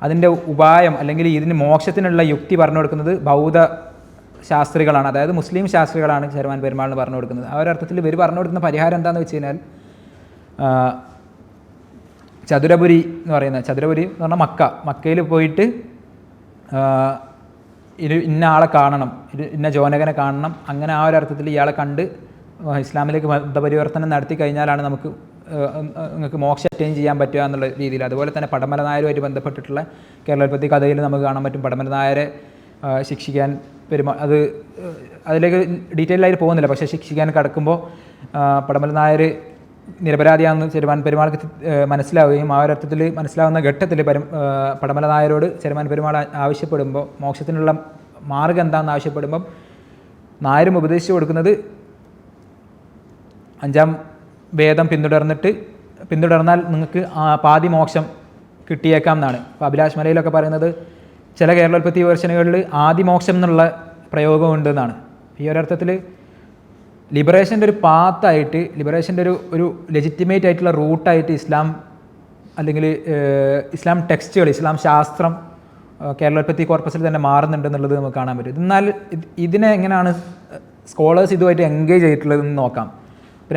Speaker 1: അതിൻ്റെ ഉപായം അല്ലെങ്കിൽ ഇതിന് മോക്ഷത്തിനുള്ള യുക്തി പറഞ്ഞു കൊടുക്കുന്നത് ബൗദ്ധ ശാസ്ത്രികളാണ്, അതായത് മുസ്ലിം ശാസ്ത്രികളാണ് ചേരമാൻ പെരുമാളിന് പറഞ്ഞു കൊടുക്കുന്നത്. ആ ഒരർത്ഥത്തിൽ ഇവർ പറഞ്ഞു കൊടുക്കുന്ന പരിഹാരം എന്താണെന്ന് വെച്ച് കഴിഞ്ഞാൽ ചതുരപുരി എന്ന് പറഞ്ഞാൽ മക്കയിൽ പോയിട്ട് ഇന്ന ആളെ കാണണം, ഇന്ന ജോനകനെ കാണണം, അങ്ങനെ ആ ഒരർത്ഥത്തിൽ ഇയാളെ കണ്ട് ഇസ്ലാമിലേക്ക് മതപരിവർത്തനം നടത്തി കഴിഞ്ഞാലാണ് നിങ്ങൾക്ക് മോക്ഷം അറ്റൈൻ ചെയ്യാൻ പറ്റുക എന്നുള്ള രീതിയിൽ. അതുപോലെ തന്നെ പടമല നായരുമായിട്ട് ബന്ധപ്പെട്ടിട്ടുള്ള കേരളോൽപ്പത്തി കഥയിൽ നമുക്ക് കാണാൻ പറ്റും. പടമല നായരെ ശിക്ഷിക്കാൻ അതിലേക്ക് ഡീറ്റെയിൽ ആയിട്ട് പോകുന്നില്ല, പക്ഷേ ശിക്ഷിക്കാൻ കടക്കുമ്പോൾ പടമല നായർ നിരപരാധിയാണെന്ന് ചേരമാൻ പെരുമാൾക്ക് മനസ്സിലാവുകയും ആ ഒരർത്ഥത്തിൽ മനസ്സിലാവുന്ന ഘട്ടത്തിൽ പടമല നായരോട് ചേരമാൻ പെരുമാൾ ആവശ്യപ്പെടുമ്പോൾ മോക്ഷത്തിനുള്ള മാർഗ്ഗം എന്താണെന്ന് ആവശ്യപ്പെടുമ്പം നായരും ഉപദേശിച്ചു കൊടുക്കുന്നത് 5-ാം വേദം പിന്തുടർന്നാൽ നിങ്ങൾക്ക് പാതി മോക്ഷം കിട്ടിയേക്കാം എന്നാണ്. ഇപ്പോൾ അഭിലാഷ് മലയിലൊക്കെ പറയുന്നത് ചില കേരളോൽപ്പത്തി വേർഷനുകളിൽ ആദിമോക്ഷം എന്നുള്ള പ്രയോഗമുണ്ട് എന്നാണ്. ഈ ഒരർത്ഥത്തിൽ ലിബറേഷൻ്റെ ഒരു പാത്തായിട്ട്, ലിബറേഷൻ്റെ ഒരു ലെജിറ്റിമേറ്റ് ആയിട്ടുള്ള റൂട്ടായിട്ട് ഇസ്ലാം അല്ലെങ്കിൽ ഇസ്ലാം ടെക്സ്റ്റുകൾ, ഇസ്ലാം ശാസ്ത്രം കേരളോൽപ്പത്തി കോർപ്പസിൽ തന്നെ മാറുന്നുണ്ടെന്നുള്ളത് നമുക്ക് കാണാൻ പറ്റും. എന്നാൽ ഇതിനെ എങ്ങനെയാണ് സ്കോളേഴ്സ് ഇതുമായിട്ട് എൻഗേജ് ചെയ്തിട്ടുള്ളതെന്ന് നോക്കാം.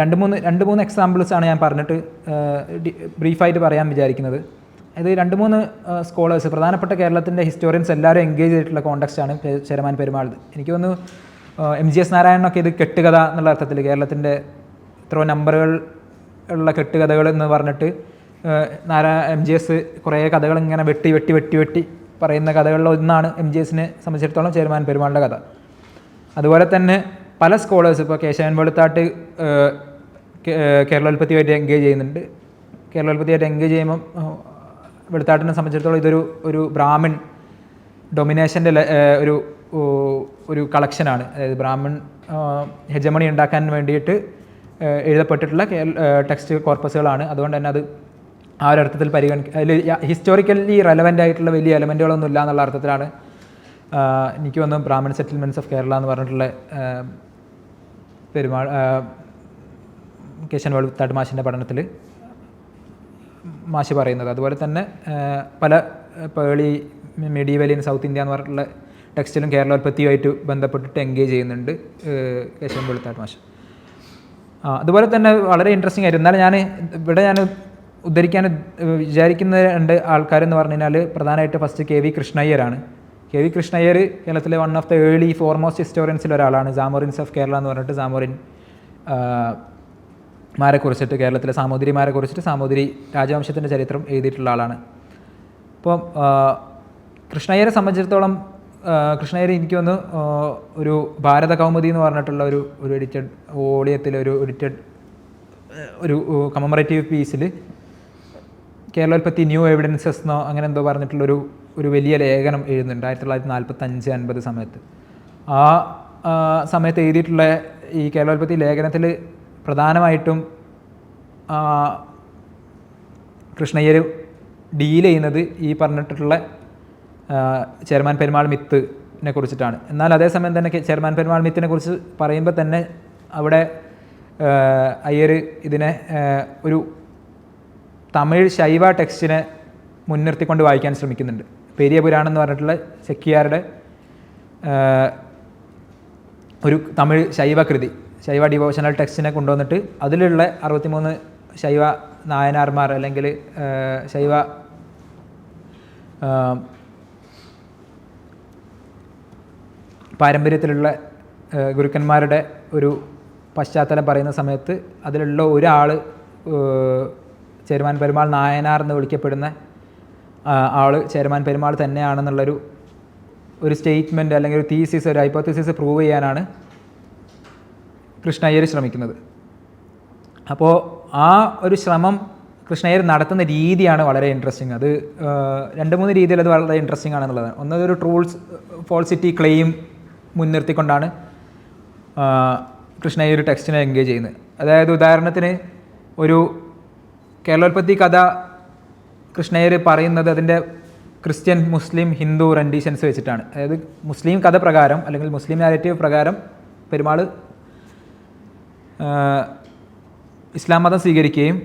Speaker 1: രണ്ട് മൂന്ന് എക്സാമ്പിൾസാണ് ഞാൻ പറഞ്ഞിട്ട് ബ്രീഫായിട്ട് പറയാൻ വിചാരിക്കുന്നത്. ഇത് 2-3 സ്കോളേഴ്സ്, പ്രധാനപ്പെട്ട കേരളത്തിൻ്റെ ഹിസ്റ്റോറിയൻസ് എല്ലാവരും എൻഗേജ് ചെയ്തിട്ടുള്ള കോണ്ടക്സ്റ്റാണ് ചേരമാൻ പെരുമാൾ. എനിക്ക് തോന്നുന്നു MGS നാരായണനൊക്കെ ഇത് കെട്ടുകഥ എന്നുള്ള അർത്ഥത്തിൽ കേരളത്തിൻ്റെ ഇത്രയോ നമ്പറുകൾ ഉള്ള കെട്ടുകഥകൾ എന്ന് പറഞ്ഞിട്ട് MGS കുറേ കഥകൾ ഇങ്ങനെ വെട്ടി പറയുന്ന കഥകളിൽ ഒന്നാണ് MGSനെ സംബന്ധിച്ചിടത്തോളം ചേരമാൻ പെരുമാളിൻ്റെ കഥ. അതുപോലെ തന്നെ പല സ്കോളേഴ്സ്, ഇപ്പോൾ കേശവൻ വെളുത്താട്ട് കേരളോൽപ്പത്തിയുമായിട്ട് എൻഗേജ് ചെയ്യുന്നുണ്ട്. കേരളോൽപ്പത്തിയായിട്ട് എൻഗേജ് ചെയ്യുമ്പം വെളുത്താട്ടിനെ സംബന്ധിച്ചിടത്തോളം ഇതൊരു ബ്രാഹ്മിൺ ഡൊമിനേഷൻ്റെ ഒരു കളക്ഷനാണ്. അതായത് ബ്രാഹ്മിൺ ഹെജമണി ഉണ്ടാക്കാൻ വേണ്ടിയിട്ട് എഴുതപ്പെട്ടിട്ടുള്ള ടെക്സ്റ്റ് കോർപ്പസുകളാണ്. അതുകൊണ്ട് തന്നെ അത് ആ ഒരു അർത്ഥത്തിൽ അതിൽ ഹിസ്റ്റോറിക്കലി റെലവൻ്റ് ആയിട്ടുള്ള വലിയ എലമെൻറ്റുകളൊന്നും ഇല്ല എന്നുള്ള അർത്ഥത്തിലാണ് എനിക്ക് തോന്നുന്നു ബ്രാഹ്മൺ സെറ്റിൽമെൻറ്റ്സ് ഓഫ് കേരള എന്ന് പറഞ്ഞിട്ടുള്ള പെരുമാൾ കേശവൻ വെളുത്താട്ട് മാഷിൻ്റെ പഠനത്തിൽ മാഷി പറയുന്നത്. അതുപോലെ തന്നെ പല Pearle medieval in south India എന്ന് പറഞ്ഞിട്ടുള്ള ടെക്സ്റ്റിലും കേരളോൽപ്പത്തിയുമായിട്ട് ബന്ധപ്പെട്ടിട്ട് എൻഗേജ് ചെയ്യുന്നുണ്ട് കേശവൻ വെളുത്താട്ട് മാഷ്. അതുപോലെ തന്നെ വളരെ ഇൻട്രസ്റ്റിംഗ് ആയിട്ട്, എന്നാലും ഞാൻ ഉദ്ധരിക്കാൻ വിചാരിക്കുന്ന 2 ആൾക്കാരെന്ന് പറഞ്ഞു കഴിഞ്ഞാൽ പ്രധാനമായിട്ട് ഫസ്റ്റ് KV കൃഷ്ണയ്യരാണ്. KV കൃഷ്ണയ്യർ കേരളത്തിലെ one of the early foremost ഹിസ്റ്റോറിയൻസിൽ ഒരാളാണ്. സാമോറിൻസ് ഓഫ് കേരള എന്ന് പറഞ്ഞിട്ട് സാമോറിൻ മാരെ കുറിച്ചിട്ട്, കേരളത്തിലെ സാമൂതിരിമാരെ കുറിച്ചിട്ട് സാമൂതിരി രാജവംശത്തിൻ്റെ ചരിത്രം എഴുതിയിട്ടുള്ള ആളാണ്. അപ്പോൾ കൃഷ്ണയ്യരെ സംബന്ധിച്ചിടത്തോളം കൃഷ്ണയ്യർ എനിക്ക് തോന്നുന്നു ഒരു ഭാരത കൗമുദി എന്ന് പറഞ്ഞിട്ടുള്ള ഒരു എഡിറ്റഡ് വോളിയത്തിൽ ഒരു കമമറേറ്റീവ് പീസിൽ കേരളോൽപ്പത്തി ന്യൂ എവിഡൻസസ് എന്നോ അങ്ങനെ എന്തോ പറഞ്ഞിട്ടുള്ളൊരു വലിയ ലേഖനം എഴുതുന്നുണ്ട് 1945-50 സമയത്ത്. ആ സമയത്ത് എഴുതിയിട്ടുള്ള ഈ കേരളോൽപ്പത്തി ലേഖനത്തിൽ പ്രധാനമായിട്ടും കൃഷ്ണയ്യർ ഡീൽ ചെയ്യുന്നത് ഈ പറഞ്ഞിട്ടുള്ള ചേരമാൻ പെരുമാൾ മിത്തിനെ കുറിച്ചിട്ടാണ്. എന്നാൽ അതേസമയം തന്നെ ചേരമാൻ പെരുമാൾ മിത്തിനെ കുറിച്ച് പറയുമ്പോൾ തന്നെ അവിടെ അയ്യർ ഇതിനെ ഒരു തമിഴ് ശൈവ ടെക്സ്റ്റിനെ മുൻനിർത്തിക്കൊണ്ട് വായിക്കാൻ ശ്രമിക്കുന്നുണ്ട്. പെരിയ പുരാണം എന്ന് പറഞ്ഞിട്ടുള്ള ചെക്കിയാരുടെ ഒരു തമിഴ് ശൈവ ഡിവോഷണൽ ടെക്സ്റ്റിനെ കൊണ്ടുവന്നിട്ട് അതിലുള്ള 63 ശൈവ നായനാർമാർ അല്ലെങ്കിൽ ശൈവ പാരമ്പര്യത്തിലുള്ള ഗുരുക്കന്മാരുടെ ഒരു പശ്ചാത്തലം പറയുന്ന സമയത്ത് അതിലുള്ള ഒരാൾ ചേരമാൻ പെരുമാൾ നായനാർ എന്ന് വിളിക്കപ്പെടുന്ന ആൾ ചേരമാൻ പെരുമാൾ തന്നെയാണെന്നുള്ളൊരു സ്റ്റേറ്റ്മെൻറ്റ് അല്ലെങ്കിൽ ഒരു തീസിസ്, ഒരു ഹൈപ്പോത്തസിസ് പ്രൂവ് ചെയ്യാനാണ് കൃഷ്ണയ്യർ ശ്രമിക്കുന്നത്. അപ്പോൾ ആ ഒരു ശ്രമം കൃഷ്ണയ്യർ നടത്തുന്ന രീതിയാണ് വളരെ ഇൻട്രസ്റ്റിംഗ്. അത് 2-3 രീതിയിൽ അത് വളരെ ഇൻട്രസ്റ്റിംഗ് ആണെന്നുള്ളതാണ്. ഒന്നതൊരു ട്രൂൾസ് ഫോൾസിറ്റി ക്ലെയിം മുൻനിർത്തിക്കൊണ്ടാണ് കൃഷ്ണയ്യർ ടെക്സ്റ്റിനെ എൻഗേജ് ചെയ്യുന്നത്. അതായത് ഉദാഹരണത്തിന് ഒരു കേരളോൽപ്പത്തി കഥ കൃഷ്ണയ്യർ പറയുന്നത് അതിൻ്റെ ക്രിസ്ത്യൻ, മുസ്ലിം, ഹിന്ദു റെൻഡീഷൻസ് വെച്ചിട്ടാണ്. അതായത് മുസ്ലിം കഥ പ്രകാരം അല്ലെങ്കിൽ മുസ്ലിം നാരേറ്റീവ് പ്രകാരം പെരുമാൾ ഇസ്ലാം മതം സ്വീകരിക്കുകയും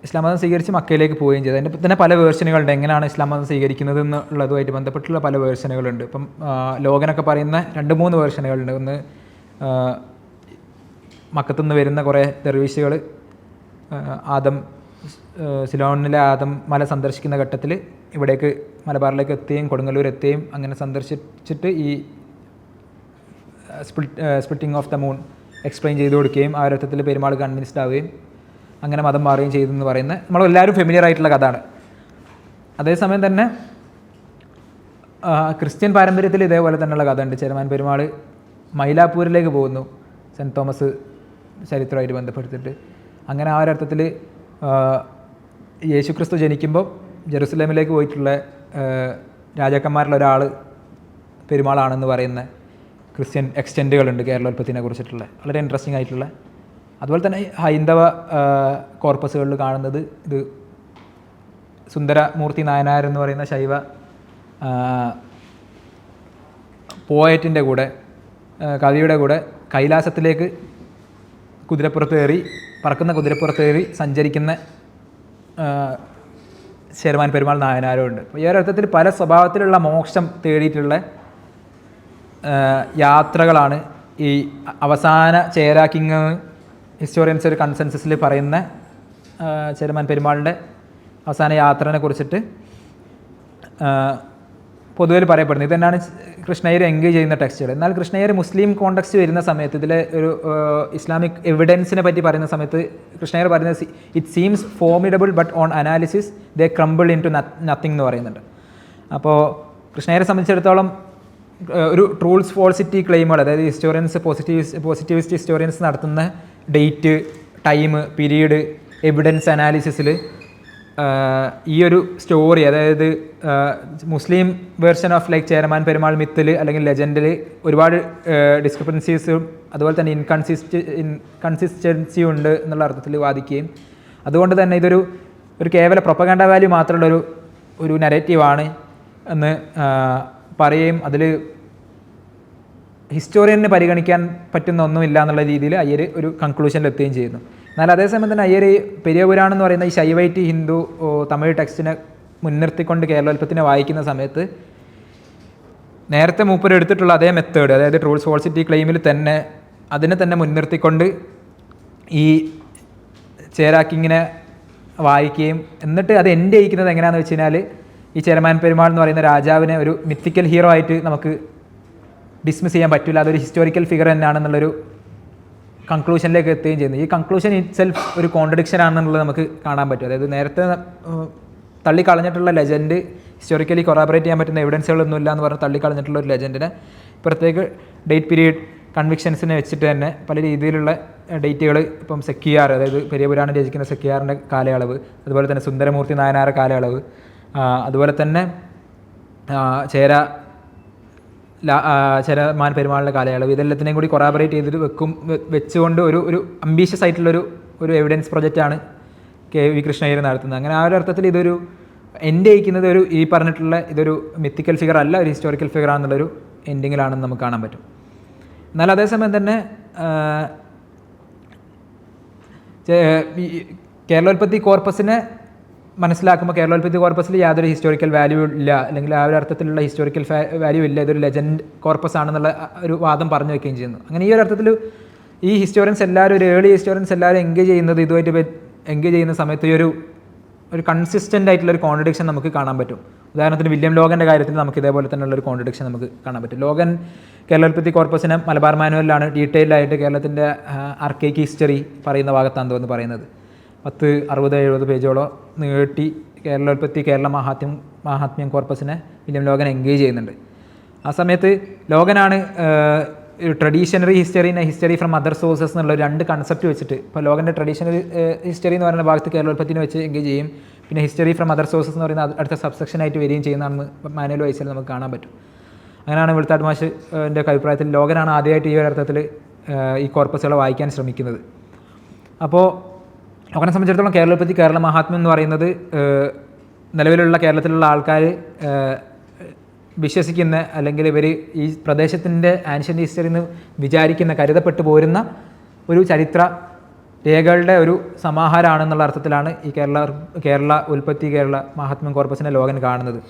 Speaker 1: ഇസ്ലാം മതം സ്വീകരിച്ച് മക്കയിലേക്ക് പോവുകയും ചെയ്തു. അതിൻ്റെ തന്നെ പല വേർഷനുകളുണ്ട്, എങ്ങനെയാണ് ഇസ്ലാം മതം സ്വീകരിക്കുന്നത് എന്നുള്ളതുമായിട്ട് ബന്ധപ്പെട്ടുള്ള പല വേർഷനുകളുണ്ട്. ഇപ്പം ലോകനൊക്കെ പറയുന്ന 2-3 വേർഷനുകളുണ്ട്. ഒന്ന് മക്കത്തുനിന്ന് വരുന്ന കുറേ ദർവീശുകൾ സിലോണിലെ ആദം മല സന്ദർശിക്കുന്ന ഘട്ടത്തിൽ ഇവിടേക്ക് മലബാറിലേക്ക് എത്തുകയും കൊടുങ്ങല്ലൂർ എത്തുകയും അങ്ങനെ സന്ദർശിച്ചിട്ട് ഈ splitting of the moon explain ചെയ്ത് കൊടുക്കുകയും ആ ഒരർത്ഥത്തിൽ പെരുമാൾ കൺവിൻസ്ഡ് ആവുകയും അങ്ങനെ മതം മാറുകയും ചെയ്തെന്ന് പറയുന്ന നമ്മളെല്ലാവരും ഫെമിലിയർ ആയിട്ടുള്ള കഥയാണ്. അതേസമയം തന്നെ ക്രിസ്ത്യൻ പാരമ്പര്യത്തിൽ ഇതേപോലെ തന്നെയുള്ള കഥ ഉണ്ട്. ചേരമാൻ പെരുമാൾ മൈലാപ്പൂരിലേക്ക് പോകുന്നു സെൻറ്റ് തോമസ് ചരിത്രമായിട്ട് ബന്ധപ്പെടുത്തിയിട്ട്. അങ്ങനെ ആ ഒരർത്ഥത്തിൽ യേശുക്രിസ്തു ജനിക്കുമ്പോൾ ജെറുസലേമിലേക്ക് പോയിട്ടുള്ള രാജാക്കന്മാരിലൊരാൾ പെരുമാളാണെന്ന് പറയുന്ന ക്രിസ്ത്യൻ എക്സ്റ്റെൻറ്റുകളുണ്ട് കേരളോൽപ്പത്തിനെ കുറിച്ചിട്ടുള്ള, വളരെ ഇൻട്രസ്റ്റിംഗ് ആയിട്ടുള്ള. അതുപോലെ തന്നെ ഹൈന്ദവ കോർപ്പസുകളിൽ കാണുന്നത് ഇത് സുന്ദരമൂർത്തി നായനാർ എന്ന് പറയുന്ന ശൈവ പോയറ്റിൻ്റെ കൂടെ കവിയുടെ കൂടെ കൈലാസത്തിലേക്ക് പറക്കുന്ന കുതിരപ്പുറത്തേറി സഞ്ചരിക്കുന്ന ചേരമാൻ പെരുമാൾ നായനാരും ഉണ്ട്. അപ്പോൾ ഈ ഒരർത്ഥത്തിൽ പല സ്വഭാവത്തിലുള്ള മോക്ഷം തേടിയിട്ടുള്ള യാത്രകളാണ് ഈ അവസാന ചേര കിങ് ഹിസ്റ്റോറിയൻസ് ഒരു കൺസെൻസസിൽ പറയുന്ന ചേരമാൻ പെരുമാളിൻ്റെ അവസാന യാത്രനെ കുറിച്ചിട്ട് പൊതുവെ പറയപ്പെടുന്നത്. ഇതെന്നാണ് കൃഷ്ണയ്യർ എൻഗേജ് ചെയ്യുന്ന ടെക്സ്റ്റുകൾ. എന്നാൽ കൃഷ്ണയ്യർ മുസ്ലിം കോണ്ടെക്സ്റ്റ് വരുന്ന സമയത്ത് ഇതിലെ ഒരു ഇസ്ലാമിക് എവിഡൻസിനെ പറ്റി പറയുന്ന സമയത്ത് കൃഷ്ണയ്യർ പറയുന്നത് it seems formidable but on analysis they crumble into nothing എന്ന് പറയുന്നുണ്ട്. അപ്പോൾ കൃഷ്ണയ്യരെ സംബന്ധിച്ചിടത്തോളം ഒരു ട്രൂൾസ് ഫോൾസിറ്റി ക്ലെയിമുകൾ, അതായത് ഹിസ്റ്റോറിയൻസ് പോസിറ്റിവിസ്റ്റ് ഹിസ്റ്റോറിയൻസ് നടത്തുന്ന ഡേറ്റ്, ടൈം, പീരീഡ്, എവിഡൻസ് അനാലിസിസിൽ ഈ ഒരു സ്റ്റോറി, അതായത് Muslim version of like Cheraman Perumal മിത്തിൽ അല്ലെങ്കിൽ ലെജൻഡിൽ ഒരുപാട് ഡിസ്ക്രിപ്പൻസീസും അതുപോലെ തന്നെ ഇൻകൺസിസ്റ്റൻസിയും ഉണ്ട് എന്നുള്ള അർത്ഥത്തിൽ വാദിക്കുകയും അതുകൊണ്ട് തന്നെ ഇതൊരു കേവല പ്രൊപ്പഗാൻഡ വാല്യൂ മാത്രമുള്ള ഒരു നരേറ്റീവാണ് എന്ന് പറയുകയും അതിൽ ഹിസ്റ്റോറിയനെ പരിഗണിക്കാൻ പറ്റുന്ന ഒന്നുമില്ല എന്നുള്ള രീതിയിൽ അയ്യർ ഒരു കൺക്ലൂഷനിൽ എത്തുകയും ചെയ്യുന്നു. എന്നാൽ അതേസമയം തന്നെ അയ്യർ പെരിയ പുരാണം എന്ന് പറയുന്ന ഈ ശൈവൈറ്റ് ഹിന്ദു തമിഴ് ടെക്സ്റ്റിനെ മുൻനിർത്തിക്കൊണ്ട് കേരളോൽപ്പത്തിനെ വായിക്കുന്ന സമയത്ത് നേരത്തെ മൂപ്പർ എടുത്തിട്ടുള്ള അതേ മെത്തേഡ്, അതായത് ട്രൂൾസ് ഫോൾസിറ്റി ക്ലെയിമിൽ തന്നെ അതിനെ തന്നെ മുൻനിർത്തിക്കൊണ്ട് ഈ ചേരാക്കിങ്ങിനെ വായിക്കുകയും എന്നിട്ട് അത് എൻഡ് ചെയ്യിക്കുന്നത് എങ്ങനെയാണെന്ന് വെച്ച് കഴിഞ്ഞാൽ ഈ ചേരമാൻ പെരുമാൾ എന്ന് പറയുന്ന രാജാവിനെ ഒരു മിത്തിക്കൽ ഹീറോ ആയിട്ട് നമുക്ക് ഡിസ്മിസ് ചെയ്യാൻ പറ്റില്ല, അതൊരു ഹിസ്റ്റോറിക്കൽ ഫിഗർ തന്നെയാണെന്നുള്ളൊരു കൺക്ലൂഷനിലേക്ക് എത്തുകയും ചെയ്യുന്നു. ഈ കൺക്ലൂഷൻ ഇറ്റ് സെൽഫ് ഒരു കോൺട്രഡിക്ഷൻ ആണെന്നുള്ളത് നമുക്ക് കാണാൻ പറ്റും. അതായത് നേരത്തെ തള്ളിക്കളഞ്ഞിട്ടുള്ള ലെജൻഡ് ഹിസ്റ്റോറിക്കലി കൊറാബറേറ്റ് ചെയ്യാൻ പറ്റുന്ന എവിഡൻസുകളൊന്നും ഇല്ല എന്ന് പറഞ്ഞ് തള്ളിക്കളഞ്ഞിട്ടുള്ള ഒരു ലെജൻഡിനെ ഇപ്പുറത്തേക്ക് ഡേറ്റ് പീരീഡ് കൺവിക്ഷൻസിനെ വെച്ചിട്ട് തന്നെ പല രീതിയിലുള്ള ഡേറ്റുകൾ ഇപ്പം സെക്കിയാർ, അതായത് പെരിയ പുരാണം രചിക്കുന്ന സെക്കിയാറിൻ്റെ കാലയളവ്, അതുപോലെ തന്നെ സുന്ദരമൂർത്തി നായനാരുടെ കാലയളവ്, അതുപോലെ തന്നെ ചേരമാൻ പെരുമാളിൻ്റെ കാലയളവ്, ഇതെല്ലാത്തിനെയും കൂടി കൊറാബറേറ്റ് ചെയ്തിട്ട് വെച്ചുകൊണ്ട് ഒരു അംബീഷ്യസ് ആയിട്ടുള്ളൊരു എവിഡൻസ് പ്രൊജക്റ്റാണ് KV കൃഷ്ണയ്യർ നടത്തുന്നത്. അങ്ങനെ ആ ഒരു അർത്ഥത്തിൽ ഇതൊരു എൻഡ് ചെയ്യിക്കുന്നത് ഈ പറഞ്ഞിട്ടുള്ള ഇതൊരു മിത്തിക്കൽ ഫിഗർ അല്ല, ഒരു ഹിസ്റ്റോറിക്കൽ ഫിഗർ ആണെന്നുള്ളൊരു എൻഡിങ്ങിലാണെന്ന് നമുക്ക് കാണാൻ പറ്റും. എന്നാൽ അതേസമയം തന്നെ കേരളോൽപ്പത്തി കോർപ്പസിനെ മനസ്സിലാക്കുമ്പോൾ കേരളോൽപ്പത്തി കോർപ്പസിൽ യാതൊരു ഹിസ്റ്റോറിക്കൽ വാല്യൂ ഇല്ല, അല്ലെങ്കിൽ ആ ഒരു അർത്ഥത്തിലുള്ള ഹിസ്റ്റോറിക്കൽ വാല്യൂ ഇല്ല, ഇതൊരു ലെജൻഡ് കോർപ്പസ് ആണെന്നുള്ള ഒരു വാദം പറഞ്ഞു വെക്കുകയും ചെയ്യുന്നു. അങ്ങനെ ഈ ഒരു അർത്ഥത്തിൽ ഈ ഹിസ്റ്റോറിയൻസ് എല്ലാവരും, ഒരു ഏർലി ഹിസ്റ്റോറിയൻസ് എല്ലാവരും എൻഗേജ് ചെയ്യുന്നത് ഇതുമായിട്ട് എൻഗേജ് ചെയ്യുന്ന സമയത്ത് ഈ ഒരു കൺസിസ്റ്റൻ്റ് ആയിട്ടുള്ളൊരു കോൺട്രഡിക്ഷൻ നമുക്ക് കാണാൻ പറ്റും. ഉദാഹരണത്തിന് വില്യം ലോഗൻ്റെ കാര്യത്തിൽ നമുക്ക് ഇതേപോലെ തന്നെയുള്ളൊരു കോൺട്രഡിക്ഷൻ നമുക്ക് കാണാൻ പറ്റും. ലോഗൻ കേരളോൽപ്പത്തി കോർപ്പസിനെ മലബാർ മാനുവലിലാണ് ഡീറ്റെയിൽഡായിട്ട് കേരളത്തിൻ്റെ ആർക്കൈക്ക് ഹിസ്റ്ററി പറയുന്ന ഭാഗത്താണ് തോന്നുന്നു പറയുന്നത്. 60-70 പേജോളം നീട്ടി കേരള മഹാത്മ്യം കോർപ്പസിനെ വില്യം ലോഗൻ എൻഗേജ് ചെയ്യുന്നുണ്ട്. ആ സമയത്ത് ലോഗനാണ് ട്രഡീഷണറി ഹിസ്റ്ററി ഫ്രം അതർ സോഴ്സസ് എന്നുള്ള രണ്ട് കൺസെപ്റ്റ് വെച്ചിട്ട്, ഇപ്പോൾ ലോഗൻ്റെ ട്രഡീഷണൽ ഹിസ്റ്ററി എന്ന് പറയുന്ന ഭാഗത്ത് കേരളോൽപ്പത്തിനെ വെച്ച് എൻഗേജ് ചെയ്യും, പിന്നെ ഹിസ്റ്ററി ഫ്രം അതർ സോഴ്സസ് എന്ന് പറയുന്ന അടുത്ത സബ്സെക്ഷനായിട്ട് വരികയും ചെയ്യുന്നതാണെന്ന് മാനുവൽ വൈസിൽ നമുക്ക് കാണാൻ പറ്റും. അങ്ങനെയാണ് വെളുത്താട്ട് മാഷിൻ്റെ അഭിപ്രായത്തിൽ ലോഗനാണ് ആദ്യമായിട്ട് ഈ ഒരു അർത്ഥത്തിൽ ഈ കോർപ്പസുകളെ വായിക്കാൻ ശ്രമിക്കുന്നത്. അപ്പോൾ ലോകനെ സംബന്ധിച്ചിടത്തോളം കേരള മഹാത്മ്യം എന്ന് പറയുന്നത് നിലവിലുള്ള കേരളത്തിലുള്ള ആൾക്കാർ വിശ്വസിക്കുന്ന, അല്ലെങ്കിൽ ഇവർ ഈ പ്രദേശത്തിൻ്റെ ആൻഷ്യൻ്റ് ഹിസ്റ്ററി എന്ന് വിചാരിക്കുന്ന, കരുതപ്പെട്ടു പോരുന്ന ഒരു ചരിത്ര രേഖകളുടെ ഒരു സമാഹാരമാണെന്നുള്ള അർത്ഥത്തിലാണ് ഈ കേരള മഹാത്മ്യം കോർപ്പസിനെ ലോകൻ കാണുന്നത്.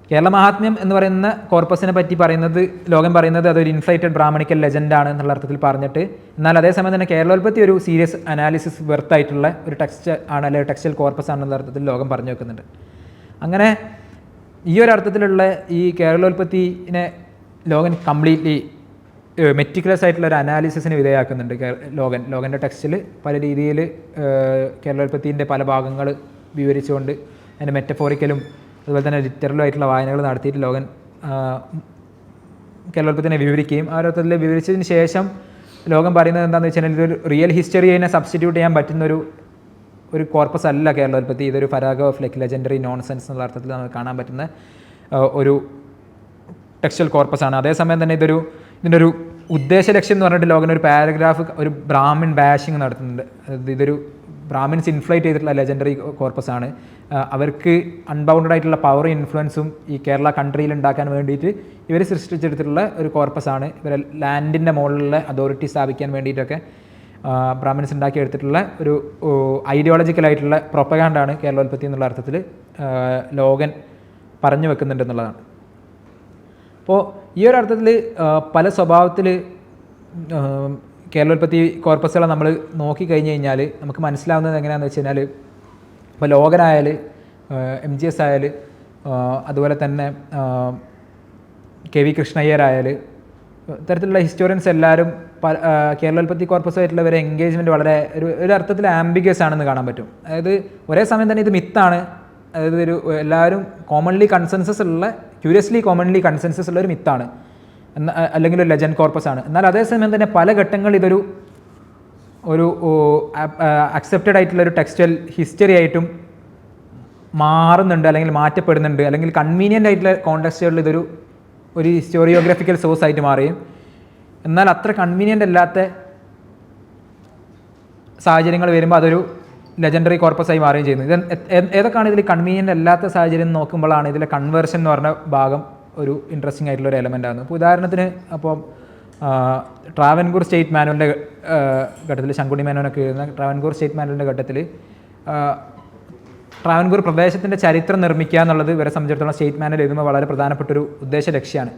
Speaker 1: കേരള മഹാത്മ്യം എന്ന് പറയുന്ന കോർപ്പസിനെ പറ്റി പറയുന്നത്, ലോകൻ പറയുന്നത് അതൊരു ഇൻഫ്ലേറ്റഡ് ബ്രാഹ്മണിക്കൽ ലെജൻഡാണ് എന്നുള്ള അർത്ഥത്തിൽ പറഞ്ഞിട്ട്, എന്നാൽ അതേസമയം തന്നെ കേരളോൽപ്പത്തി ഒരു സീരിയസ് അനാലിസിസ് വെർത്തായിട്ടുള്ള ഒരു ടെക്സ്റ്റ് ആണ്, അല്ലെങ്കിൽ ടെക്സ്റ്റൽ കോർപ്പസ് ആണെന്നുള്ള അർത്ഥത്തിൽ ലോകം പറഞ്ഞു വെക്കുന്നുണ്ട്. അങ്ങനെ ഈ ഒരു അർത്ഥത്തിലുള്ള ഈ കേരളോൽപ്പത്തിനെ ലോകൻ കംപ്ലീറ്റ്ലി മെറ്റിക്കുലസ് ആയിട്ടുള്ള ഒരു അനാലിസിസിന് വിധേയമാക്കുന്നുണ്ട്. ലോകൻ്റെ ടെക്സ്റ്റിൽ പല രീതിയിൽ കേരളോൽപ്പത്തിൻ്റെ പല ഭാഗങ്ങൾ വിവരിച്ചുകൊണ്ട് അതിൻ്റെ മെറ്റഫോറിക്കലും അതുപോലെ തന്നെ ലിറ്ററലും ആയിട്ടുള്ള വായനകൾ നടത്തിയിട്ട് ലോകൻ കേരളോൽപ്പത്തിനെ വിവരിക്കുകയും ആ അർത്ഥത്തിൽ വിവരിച്ചതിന് ശേഷം ലോകം പറയുന്നത് എന്താണെന്ന് വെച്ച് കഴിഞ്ഞാൽ ഇതൊരു റിയൽ ഹിസ്റ്ററിയെ സബ്സ്റ്റിറ്റ്യൂട്ട് ചെയ്യാൻ പറ്റുന്നൊരു കോർപ്പസ് അല്ല കേരളോൽപ്പത്തി, ഇതൊരു ഫരാഗ ഓഫ് ലൈക്ക് ലെജൻഡറി നോൺസെൻസ് എന്നുള്ള അർത്ഥത്തിൽ നമുക്ക് കാണാൻ പറ്റുന്ന ഒരു ടെക്സ്റ്റൽ കോർപ്പസാണ്. അതേസമയം തന്നെ ഇതിൻ്റെ ഒരു ഉദ്ദേശ ലക്ഷ്യം എന്ന് പറഞ്ഞിട്ട് ലോകൻ ഒരു പാരഗ്രാഫ് ഒരു ബ്രാഹ്മിൻ ബാഷിങ് നടത്തുന്നുണ്ട്. ഇതൊരു ബ്രാഹ്മിൻസ് ഇൻഫ്ലേറ്റ് ചെയ്തിട്ടുള്ള ലെജൻഡറി കോർപ്പസാണ്. അവർക്ക് അൺബൗണ്ടഡ് ആയിട്ടുള്ള പവറും ഇൻഫ്ലുവൻസും ഈ കേരള കൺട്രിയിൽ ഉണ്ടാക്കാൻ വേണ്ടിയിട്ട് ഇവർ സൃഷ്ടിച്ചെടുത്തിട്ടുള്ള ഒരു കോർപ്പസാണ്. ഇവരെ ലാൻഡിൻ്റെ മുകളിലുള്ള അതോറിറ്റി സ്ഥാപിക്കാൻ വേണ്ടിയിട്ടൊക്കെ ബ്രാഹ്മിൻസ് ഉണ്ടാക്കിയെടുത്തിട്ടുള്ള ഒരു ഐഡിയോളജിക്കലായിട്ടുള്ള പ്രൊപ്പഗാണ്ടാണ് കേരളോൽപ്പത്തി എന്നുള്ള അർത്ഥത്തിൽ ലോഗൻ പറഞ്ഞു വെക്കുന്നുണ്ടെന്നുള്ളതാണ്. അപ്പോൾ ഈ ഒരു അർത്ഥത്തിൽ പല സ്വഭാവത്തിൽ കേരളോൽപ്പത്തി കോർപ്പസുകളെ നമ്മൾ നോക്കിക്കഴിഞ്ഞ് കഴിഞ്ഞാൽ നമുക്ക് മനസ്സിലാവുന്നത് എങ്ങനെയാണെന്ന് വെച്ച് കഴിഞ്ഞാൽ, ഇപ്പോൾ ലോഗനായാൽ MGS ആയാൽ അതുപോലെ തന്നെ KV കൃഷ്ണയ്യരായാൽ ഇത്തരത്തിലുള്ള ഹിസ്റ്റോറിയൻസ് എല്ലാവരും കേരളോൽപ്പത്തി കോർപ്പസുമായിട്ടുള്ളവരെ എൻഗേജ്മെൻറ്റ് വളരെ ഒരു അർത്ഥത്തിൽ ആംബിഗ്യസ് ആണെന്ന് കാണാൻ പറ്റും. അതായത് ഒരേ സമയം തന്നെ ഇത് മിത്താണ്, അതായത് എല്ലാവരും കോമൺലി കൺസെൻസസ് ഉള്ള ക്യൂരിയസ്ലി കോമൺലി കൺസെൻസസ് ഉള്ള ഒരു മിത്താണ്, അല്ലെങ്കിൽ ഒരു ലെജൻഡ് കോർപ്പസ് ആണ്. എന്നാൽ അതേസമയം തന്നെ പല ഘട്ടങ്ങളിൽ ഇതൊരു അക്സെപ്റ്റഡ് ആയിട്ടുള്ള ഒരു ടെക്സ്റ്റൽ ഹിസ്റ്ററി ആയിട്ടും മാറുന്നുണ്ട്, അല്ലെങ്കിൽ മാറ്റപ്പെടുന്നുണ്ട്, അല്ലെങ്കിൽ കൺവീനിയൻ്റ് ആയിട്ടുള്ള കോണ്ടെക്സ്റ്റുകളിൽ ഇതൊരു ഹിസ്റ്റോറിയോഗ്രാഫിക്കൽ സോഴ്സ് ആയിട്ട് മാറുകയും എന്നാൽ അത്ര കൺവീനിയൻ്റ് അല്ലാത്ത സാഹചര്യങ്ങൾ വരുമ്പോൾ അതൊരു ലെജൻഡറി കോർപ്പസായി മാറുകയും ചെയ്യുന്നു. ഇത് ഏതൊക്കെയാണ് ഇതിൽ കൺവീനിയൻ്റ് അല്ലാത്ത സാഹചര്യം നോക്കുമ്പോഴാണ് ഇതിലെ കൺവേർഷൻ എന്ന് പറഞ്ഞ ഭാഗം ഒരു ഇൻട്രസ്റ്റിംഗ് ആയിട്ടുള്ള ഒരു എലമെൻ്റ് ആണ്. അപ്പോൾ ഉദാഹരണത്തിന് അപ്പോൾ ട്രാവൻകൂർ സ്റ്റേറ്റ് മാനുവലിൻ്റെ ഘട്ടത്തിൽ, ശങ്കുണ്ണി മേനോനൊക്കെ എഴുതുന്ന ട്രാവൻകൂർ സ്റ്റേറ്റ് മാനുവലിൻ്റെ ഘട്ടത്തിൽ ട്രാവൻകൂർ പ്രദേശത്തിൻ്റെ ചരിത്രം നിർമ്മിക്കുക എന്നുള്ളത് ഇവരെ സംബന്ധിച്ചിടത്തോളം സ്റ്റേറ്റ് മാനുവൽ എഴുതുമ്പോൾ വളരെ പ്രധാനപ്പെട്ടൊരു ഉദ്ദേശ ലക്ഷ്യമാണ്.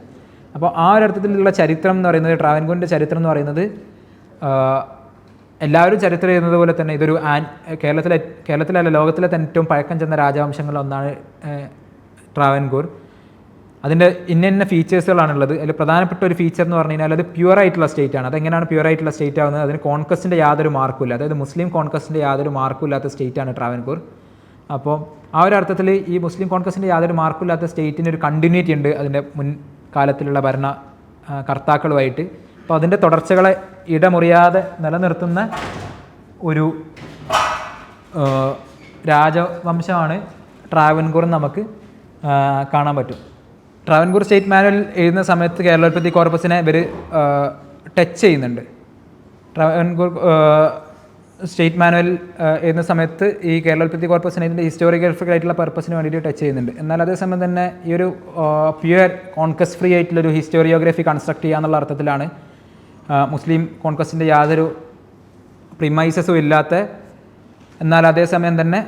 Speaker 1: അപ്പോൾ ആ ഒരു അർത്ഥത്തിലുള്ള ചരിത്രം എന്ന് പറയുന്നത്, ട്രാവൻകൂറിൻ്റെ ചരിത്രം എന്ന് പറയുന്നത് എല്ലാവരും ചരിത്രം എഴുതുന്നത് പോലെ തന്നെ ഇതൊരു കേരളത്തിലല്ല ലോകത്തിലെ തന്നെ ഏറ്റവും പഴക്കം ചെന്ന രാജവംശങ്ങളിലൊന്നാണ് ട്രാവൻകൂർ. അതിൻ്റെ ഇന്ന ഫീച്ചേഴ്സുകളാണുള്ളത്. അതിൽ പ്രധാനപ്പെട്ട ഒരു ഫീച്ചർ എന്ന് പറഞ്ഞു കഴിഞ്ഞാൽ അത് പ്യുവർ ആയിട്ടുള്ള സ്റ്റേറ്റ് ആണ്. അതെങ്ങനെയാണ് പ്യുവർ ആയിട്ടുള്ള സ്റ്റേറ്റ് ആവുന്നത്? അതിന് കോൺക്വസ്റ്റിൻ്റെ യാതൊരു മാർക്കുമില്ല, അതായത് മുസ്ലിം കോൺക്വസ്റ്റിൻ്റെ യാതൊരു മാർക്കുമില്ലാത്ത സ്റ്റേറ്റാണ് ട്രാവൻകൂർ. അപ്പോൾ ആ ഒരു അർത്ഥത്തിൽ ഈ മുസ്ലിം കോൺക്വസ്റ്റിൻ്റെ യാതൊരു മാർക്കുമില്ലാത്ത സ്റ്റേറ്റിന് ഒരു കണ്ടിന്യൂറ്റി ഉണ്ട് അതിൻ്റെ മുൻകാലത്തിലുള്ള ഭരണ കർത്താക്കളുമായിട്ട്. അപ്പോൾ അതിൻ്റെ തുടർച്ചകളെ ഇടമുറിയാതെ നിലനിർത്തുന്ന ഒരു രാജവംശമാണ് ട്രാവൻകൂർ എന്ന് നമുക്ക് കാണാൻ പറ്റും. ട്രാവൻകൂർ സ്റ്റേറ്റ് മാനുവൽ എഴുതുന്ന സമയത്ത് കേരളോൽപ്പത്തി കോർപ്പസിനെ ഇവർ ടച്ച് ചെയ്യുന്നുണ്ട്. ട്രാവൻകൂർ സ്റ്റേറ്റ് മാനുവൽ എഴുതുന്ന സമയത്ത് ഈ കേരളോൽപ്പത്തി കോർപ്പസിനെ ഇതിൻ്റെ ഹിസ്റ്റോറിയോഗ്രാഫിക്കൽ ആയിട്ടുള്ള പർപ്പസിന് വേണ്ടിയിട്ട് ടച്ച് ചെയ്യുന്നുണ്ട്. എന്നാൽ അതേസമയം തന്നെ ഈ ഒരു പ്യുവർ കോൺക്വസ്റ്റ് ഫ്രീ ആയിട്ടുള്ളൊരു ഹിസ്റ്റോറിയോഗ്രാഫി കൺസ്ട്രക്ട് ചെയ്യുക എന്നുള്ള അർത്ഥത്തിലാണ് മുസ്ലിം കോൺക്വസ്റ്റിൻ്റെ യാതൊരു പ്രിമൈസസും ഇല്ലാത്ത, എന്നാൽ അതേസമയം തന്നെ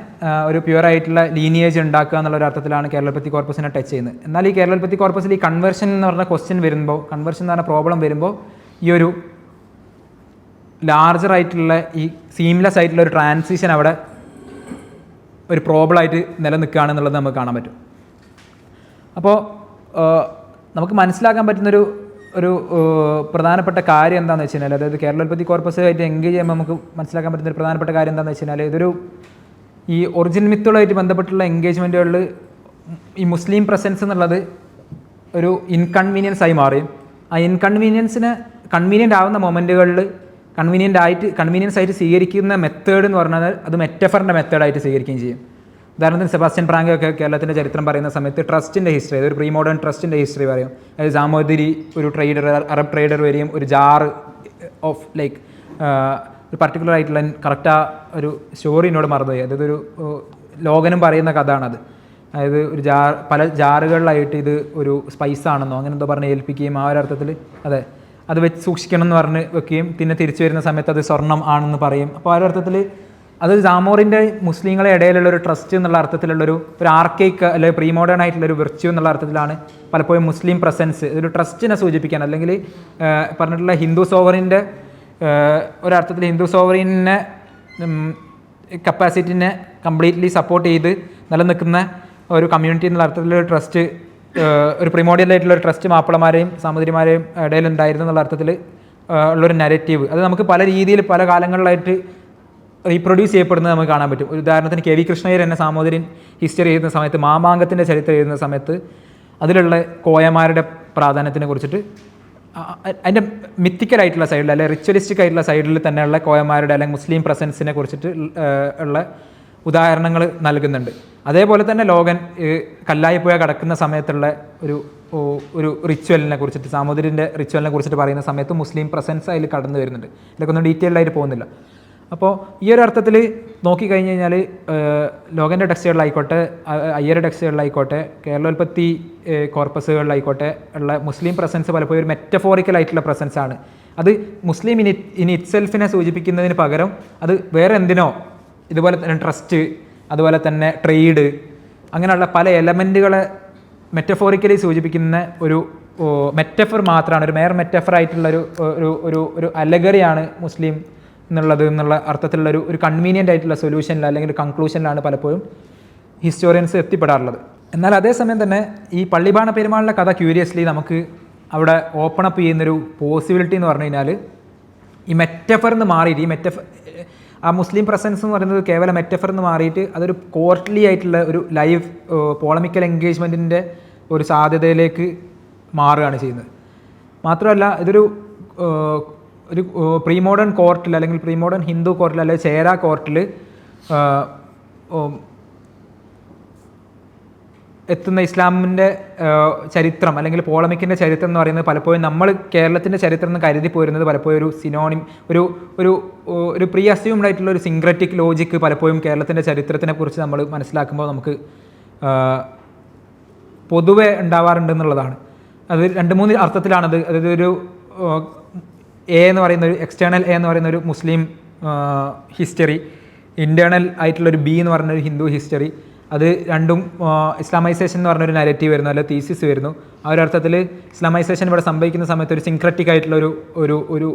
Speaker 1: ഒരു പ്യുവർ ആയിട്ടുള്ള ലീനിയേജ് ഉണ്ടാക്കുക എന്നുള്ള അർത്ഥത്തിലാണ് കേരളോൽപ്പത്തി കോർപ്പസിനെ ടച്ച് ചെയ്യുന്നത്. എന്നാൽ ഈ കേരളോൽപ്പത്തി കോർപ്പസിൽ ഈ കൺവേർഷൻ എന്ന് പറഞ്ഞ ക്വസ്റ്റ്യൻ വരുമ്പോൾ, കൺവേർഷൻ എന്ന് പറഞ്ഞ പ്രോബ്ലം വരുമ്പോൾ ഈ ഒരു ലാർജർ ആയിട്ടുള്ള ഈ സീംലെസ് ആയിട്ടുള്ള ഒരു ട്രാൻസിഷൻ അവിടെ ഒരു പ്രോബ്ലമായിട്ട് നിലനിൽക്കുകയാണെന്നുള്ളത് നമുക്ക് കാണാൻ പറ്റും. അപ്പോൾ നമുക്ക് മനസ്സിലാക്കാൻ പറ്റുന്നൊരു പ്രധാനപ്പെട്ട കാര്യം എന്താണെന്ന് വെച്ച് കഴിഞ്ഞാൽ, അതായത് കേരളോൽപ്പത്തി കോർപ്പസുമായിട്ട് എൻഗേജ് ചെയ്യുമ്പോൾ നമുക്ക് മനസ്സിലാക്കാൻ പറ്റുന്ന ഒരു പ്രധാനപ്പെട്ട കാര്യം എന്താണെന്ന് വെച്ച് കഴിഞ്ഞാൽ, ഇതൊരു ഈ ഒറിജിനൽ മിത്തുകളായിട്ട് ബന്ധപ്പെട്ടുള്ള എൻഗേജ്മെൻറ്റുകളിൽ ഈ മുസ്ലിം പ്രസൻസ് എന്നുള്ളത് ഒരു ഇൻകൺവീനിയൻസ് ആയി മാറുകയും ആ ഇൻകൺവീനിയൻസിന് കൺവീനിയൻ്റ് ആവുന്ന മൊമെൻറ്റുകളിൽ കൺവീനിയൻസ് ആയിട്ട് സ്വീകരിക്കുന്ന മെത്തേഡ് എന്ന് പറഞ്ഞാൽ അത് മെറ്റഫറിൻ്റെ മെത്തേഡായിട്ട് സ്വീകരിക്കുകയും ചെയ്യും. ഉദാഹരണത്തിന് സെബാസ്റ്റ്യൻ പ്രാങ്ക് ഒക്കെ കേരളത്തിൻ്റെ ചരിത്രം പറയുന്ന സമയത്ത് ട്രസ്റ്റിൻ്റെ ഹിസ്റ്ററി, അതൊരു പ്രീ മോഡേൺ ട്രസ്റ്റിൻ്റെ ഹിസ്റ്ററി പറയും. അതായത് സാമോദിരി ഒരു ട്രേഡർ, അറബ് ട്രേഡർ വരെയും ഒരു ജാർ ഓഫ് ലൈക്ക് ഒരു പർട്ടിക്കുലർ ആയിട്ടുള്ള കറക്റ്റ് ആ ഒരു സ്റ്റോറിനോട് മറന്നുപോയി. അതായത് ഒരു ലോകനും പറയുന്ന കഥയാണത്. അതായത് ഒരു പല ജാറുകളിലായിട്ട് ഇത് ഒരു സ്പൈസ് ആണെന്നോ അങ്ങനെ എന്തോ പറഞ്ഞ് ഏൽപ്പിക്കുകയും ആ ഒരു അർത്ഥത്തിൽ അത് വെച്ച് സൂക്ഷിക്കണം എന്ന് പറഞ്ഞ് വെക്കുകയും പിന്നെ തിരിച്ചു വരുന്ന സമയത്ത് അത് സ്വർണം ആണെന്ന് പറയും. അപ്പോൾ ആ ഒരു അർത്ഥത്തിൽ അത് ജാമോറിൻ്റെ മുസ്ലിങ്ങളെ ഇടയിലുള്ള ഒരു ട്രസ്റ്റ് എന്നുള്ള അർത്ഥത്തിലുള്ളൊരു ആർക്കൈക്ക് അല്ലെങ്കിൽ പ്രീ മോഡേൺ ആയിട്ടുള്ളൊരു വിർച്യൂ എന്നുള്ള അർത്ഥത്തിലാണ് പലപ്പോഴും മുസ്ലിം പ്രസൻസ് ഒരു ട്രസ്റ്റിനെ സൂചിപ്പിക്കാൻ, അല്ലെങ്കിൽ പറഞ്ഞിട്ടുള്ള ഹിന്ദു സോവറിൻ്റെ ഒരർത്ഥത്തിൽ ഹിന്ദു സോവറിനെ കപ്പാസിറ്റിനെ കംപ്ലീറ്റ്ലി സപ്പോർട്ട് ചെയ്ത് നിലനിൽക്കുന്ന ഒരു കമ്മ്യൂണിറ്റി എന്നുള്ള അർത്ഥത്തിലൊരു ട്രസ്റ്റ്, ഒരു പ്രിമോഡിയൽ ആയിട്ടുള്ള ഒരു ട്രസ്റ്റ് മാപ്പിളമാരെയും സാമൂതിരിമാരെയും ഇടയിലുണ്ടായിരുന്നു എന്നുള്ള അർത്ഥത്തിൽ ഉള്ളൊരു നെഗറ്റീവ് അത് നമുക്ക് പല രീതിയിൽ പല കാലങ്ങളിലായിട്ട് റീപ്രൊഡ്യൂസ് ചെയ്യപ്പെടുന്നത് നമുക്ക് കാണാൻ പറ്റും. ഒരു ഉദാഹരണത്തിന് KV കൃഷ്ണയ്യർ എന്ന സാമൂതിരിൻ ഹിസ്റ്ററി എഴുതുന്ന സമയത്ത്, മാമാങ്കത്തിൻ്റെ ചരിത്രം എഴുതുന്ന സമയത്ത് അതിലുള്ള കോയമാരുടെ പ്രാധാന്യത്തിനെ കുറിച്ചിട്ട് അതിൻ്റെ മിത്തിക്കലായിട്ടുള്ള സൈഡിൽ അല്ലെങ്കിൽ റിച്വലിസ്റ്റിക് ആയിട്ടുള്ള സൈഡിൽ തന്നെയുള്ള കോയമാരുടെ അല്ലെങ്കിൽ മുസ്ലിം പ്രസൻസിനെ കുറിച്ചിട്ട് ഉള്ള ഉദാഹരണങ്ങൾ നൽകുന്നുണ്ട്. അതേപോലെ തന്നെ ലോകൻ കല്ലായിപ്പുഴ കടക്കുന്ന സമയത്തുള്ള ഒരു റിച്വലിനെ കുറിച്ചിട്ട്, സാമൂതിരിൻ്റെ റിച്വലിനെ കുറിച്ചിട്ട് പറയുന്ന സമയത്ത് മുസ്ലിം പ്രസൻസ് അതിൽ കടന്നു വരുന്നുണ്ട്. ഇതിലൊക്കെ ഒന്നും ഡീറ്റെയിൽഡായിട്ട് പോകുന്നില്ല. അപ്പോൾ ഈ ഒരു അർത്ഥത്തിൽ നോക്കിക്കഴിഞ്ഞ് കഴിഞ്ഞാൽ ലോകൻ്റെ ടെക്സ്റ്റുകളിലായിക്കോട്ടെ, അയ്യരുടെ ടെക്സ്റ്റുകളിലായിക്കോട്ടെ, കേരളോൽപ്പത്തി കോർപ്പസുകളിലായിക്കോട്ടെ ഉള്ള മുസ്ലിം പ്രസൻസ് പലപ്പോഴും ഒരു മെറ്റഫോറിക്കൽ ആയിട്ടുള്ള പ്രസൻസാണ്. അത് മുസ്ലിം ഇൻ ഇറ്റ്സെൽഫിനെ സൂചിപ്പിക്കുന്നതിന് പകരം അത് വേറെ എന്തിനോ, ഇതുപോലെ തന്നെ ട്രസ്റ്റ്, അതുപോലെ തന്നെ ട്രേഡ്, അങ്ങനെയുള്ള പല എലമെൻറ്റുകളെ മെറ്റഫോറിക്കലി സൂചിപ്പിക്കുന്ന ഒരു മെറ്റഫർ മാത്രമാണ്, ഒരു മേയർ മെറ്റഫർ ആയിട്ടുള്ള ഒരു അലഗറിയാണ് മുസ്ലിം എന്നുള്ള അർത്ഥത്തിലുള്ള ഒരു കൺവീനിയൻ്റ് ആയിട്ടുള്ള സൊല്യൂഷനിൽ അല്ലെങ്കിൽ കൺക്ലൂഷനിലാണ് പലപ്പോഴും ഹിസ്റ്റോറിയൻസ് എത്തിപ്പെടാറുള്ളത്. എന്നാൽ അതേസമയം തന്നെ ഈ പള്ളിബാണ പെരുമാളിൻ്റെ കഥ ക്യൂരിയസ്ലി നമുക്ക് അവിടെ ഓപ്പൺ അപ്പ് ചെയ്യുന്നൊരു പോസിബിലിറ്റി എന്ന് പറഞ്ഞു കഴിഞ്ഞാൽ ഈ മെറ്റഫർ എന്ന് മാറിയിട്ട് ആ മുസ്ലിം പ്രസൻസ് എന്ന് പറയുന്നത് കേവലം മെറ്റഫർ എന്ന് മാറിയിട്ട് അതൊരു കോർട്ട്ലി ആയിട്ടുള്ള ഒരു ലൈവ് പോളമിക്കൽ എൻഗേജ്മെൻറ്റിൻ്റെ ഒരു സാധ്യതയിലേക്ക് മാറുകയാണ് ചെയ്യുന്നത്. മാത്രമല്ല ഇതൊരു ഒരു പ്രീ മോഡേൺ കോർട്ടിൽ അല്ലെങ്കിൽ പ്രീ മോഡേൺ ഹിന്ദു കോർട്ടിൽ അല്ലെങ്കിൽ ചേര കോർട്ടിൽ എത്തുന്ന ഇസ്ലാമിൻ്റെ ചരിത്രം അല്ലെങ്കിൽ പോളമിക്കിൻ്റെ ചരിത്രം എന്ന് പറയുന്നത് പലപ്പോഴും നമ്മൾ കേരളത്തിൻ്റെ ചരിത്രം എന്ന് കരുതി പോരുന്നത് പലപ്പോഴും ഒരു സിനോണിം ഒരു പ്രീ അസ്യൂംഡ് ആയിട്ടുള്ള ഒരു സിങ്ക്രറ്റിക് ലോജിക്ക് പലപ്പോഴും കേരളത്തിൻ്റെ ചരിത്രത്തിനെ കുറിച്ച് നമ്മൾ മനസ്സിലാക്കുമ്പോൾ നമുക്ക് പൊതുവെ ഉണ്ടാവാറുണ്ടെന്നുള്ളതാണ്. അത് 2-3 അർത്ഥത്തിലാണത്. അതായത് ഒരു എ എന്ന് പറയുന്ന ഒരു എക്സ്റ്റേണൽ എ എന്ന് പറയുന്ന ഒരു മുസ്ലിം ഹിസ്റ്ററി, ഇൻറ്റേർണൽ ആയിട്ടുള്ളൊരു ബി എന്ന് പറയുന്ന ഒരു ഹിന്ദു ഹിസ്റ്ററി, അത് രണ്ടും ഇസ്ലാമൈസേഷൻ എന്ന് പറഞ്ഞൊരു നരേറ്റീവ് വരുന്നു, അല്ല തീസിസ് വരുന്നു. ആ ഒരു അർത്ഥത്തിൽ ഇസ്ലാമൈസേഷൻ ഇവിടെ സംഭവിക്കുന്ന സമയത്ത് ഒരു സിങ്ക്രറ്റിക് ആയിട്ടുള്ള ഒരു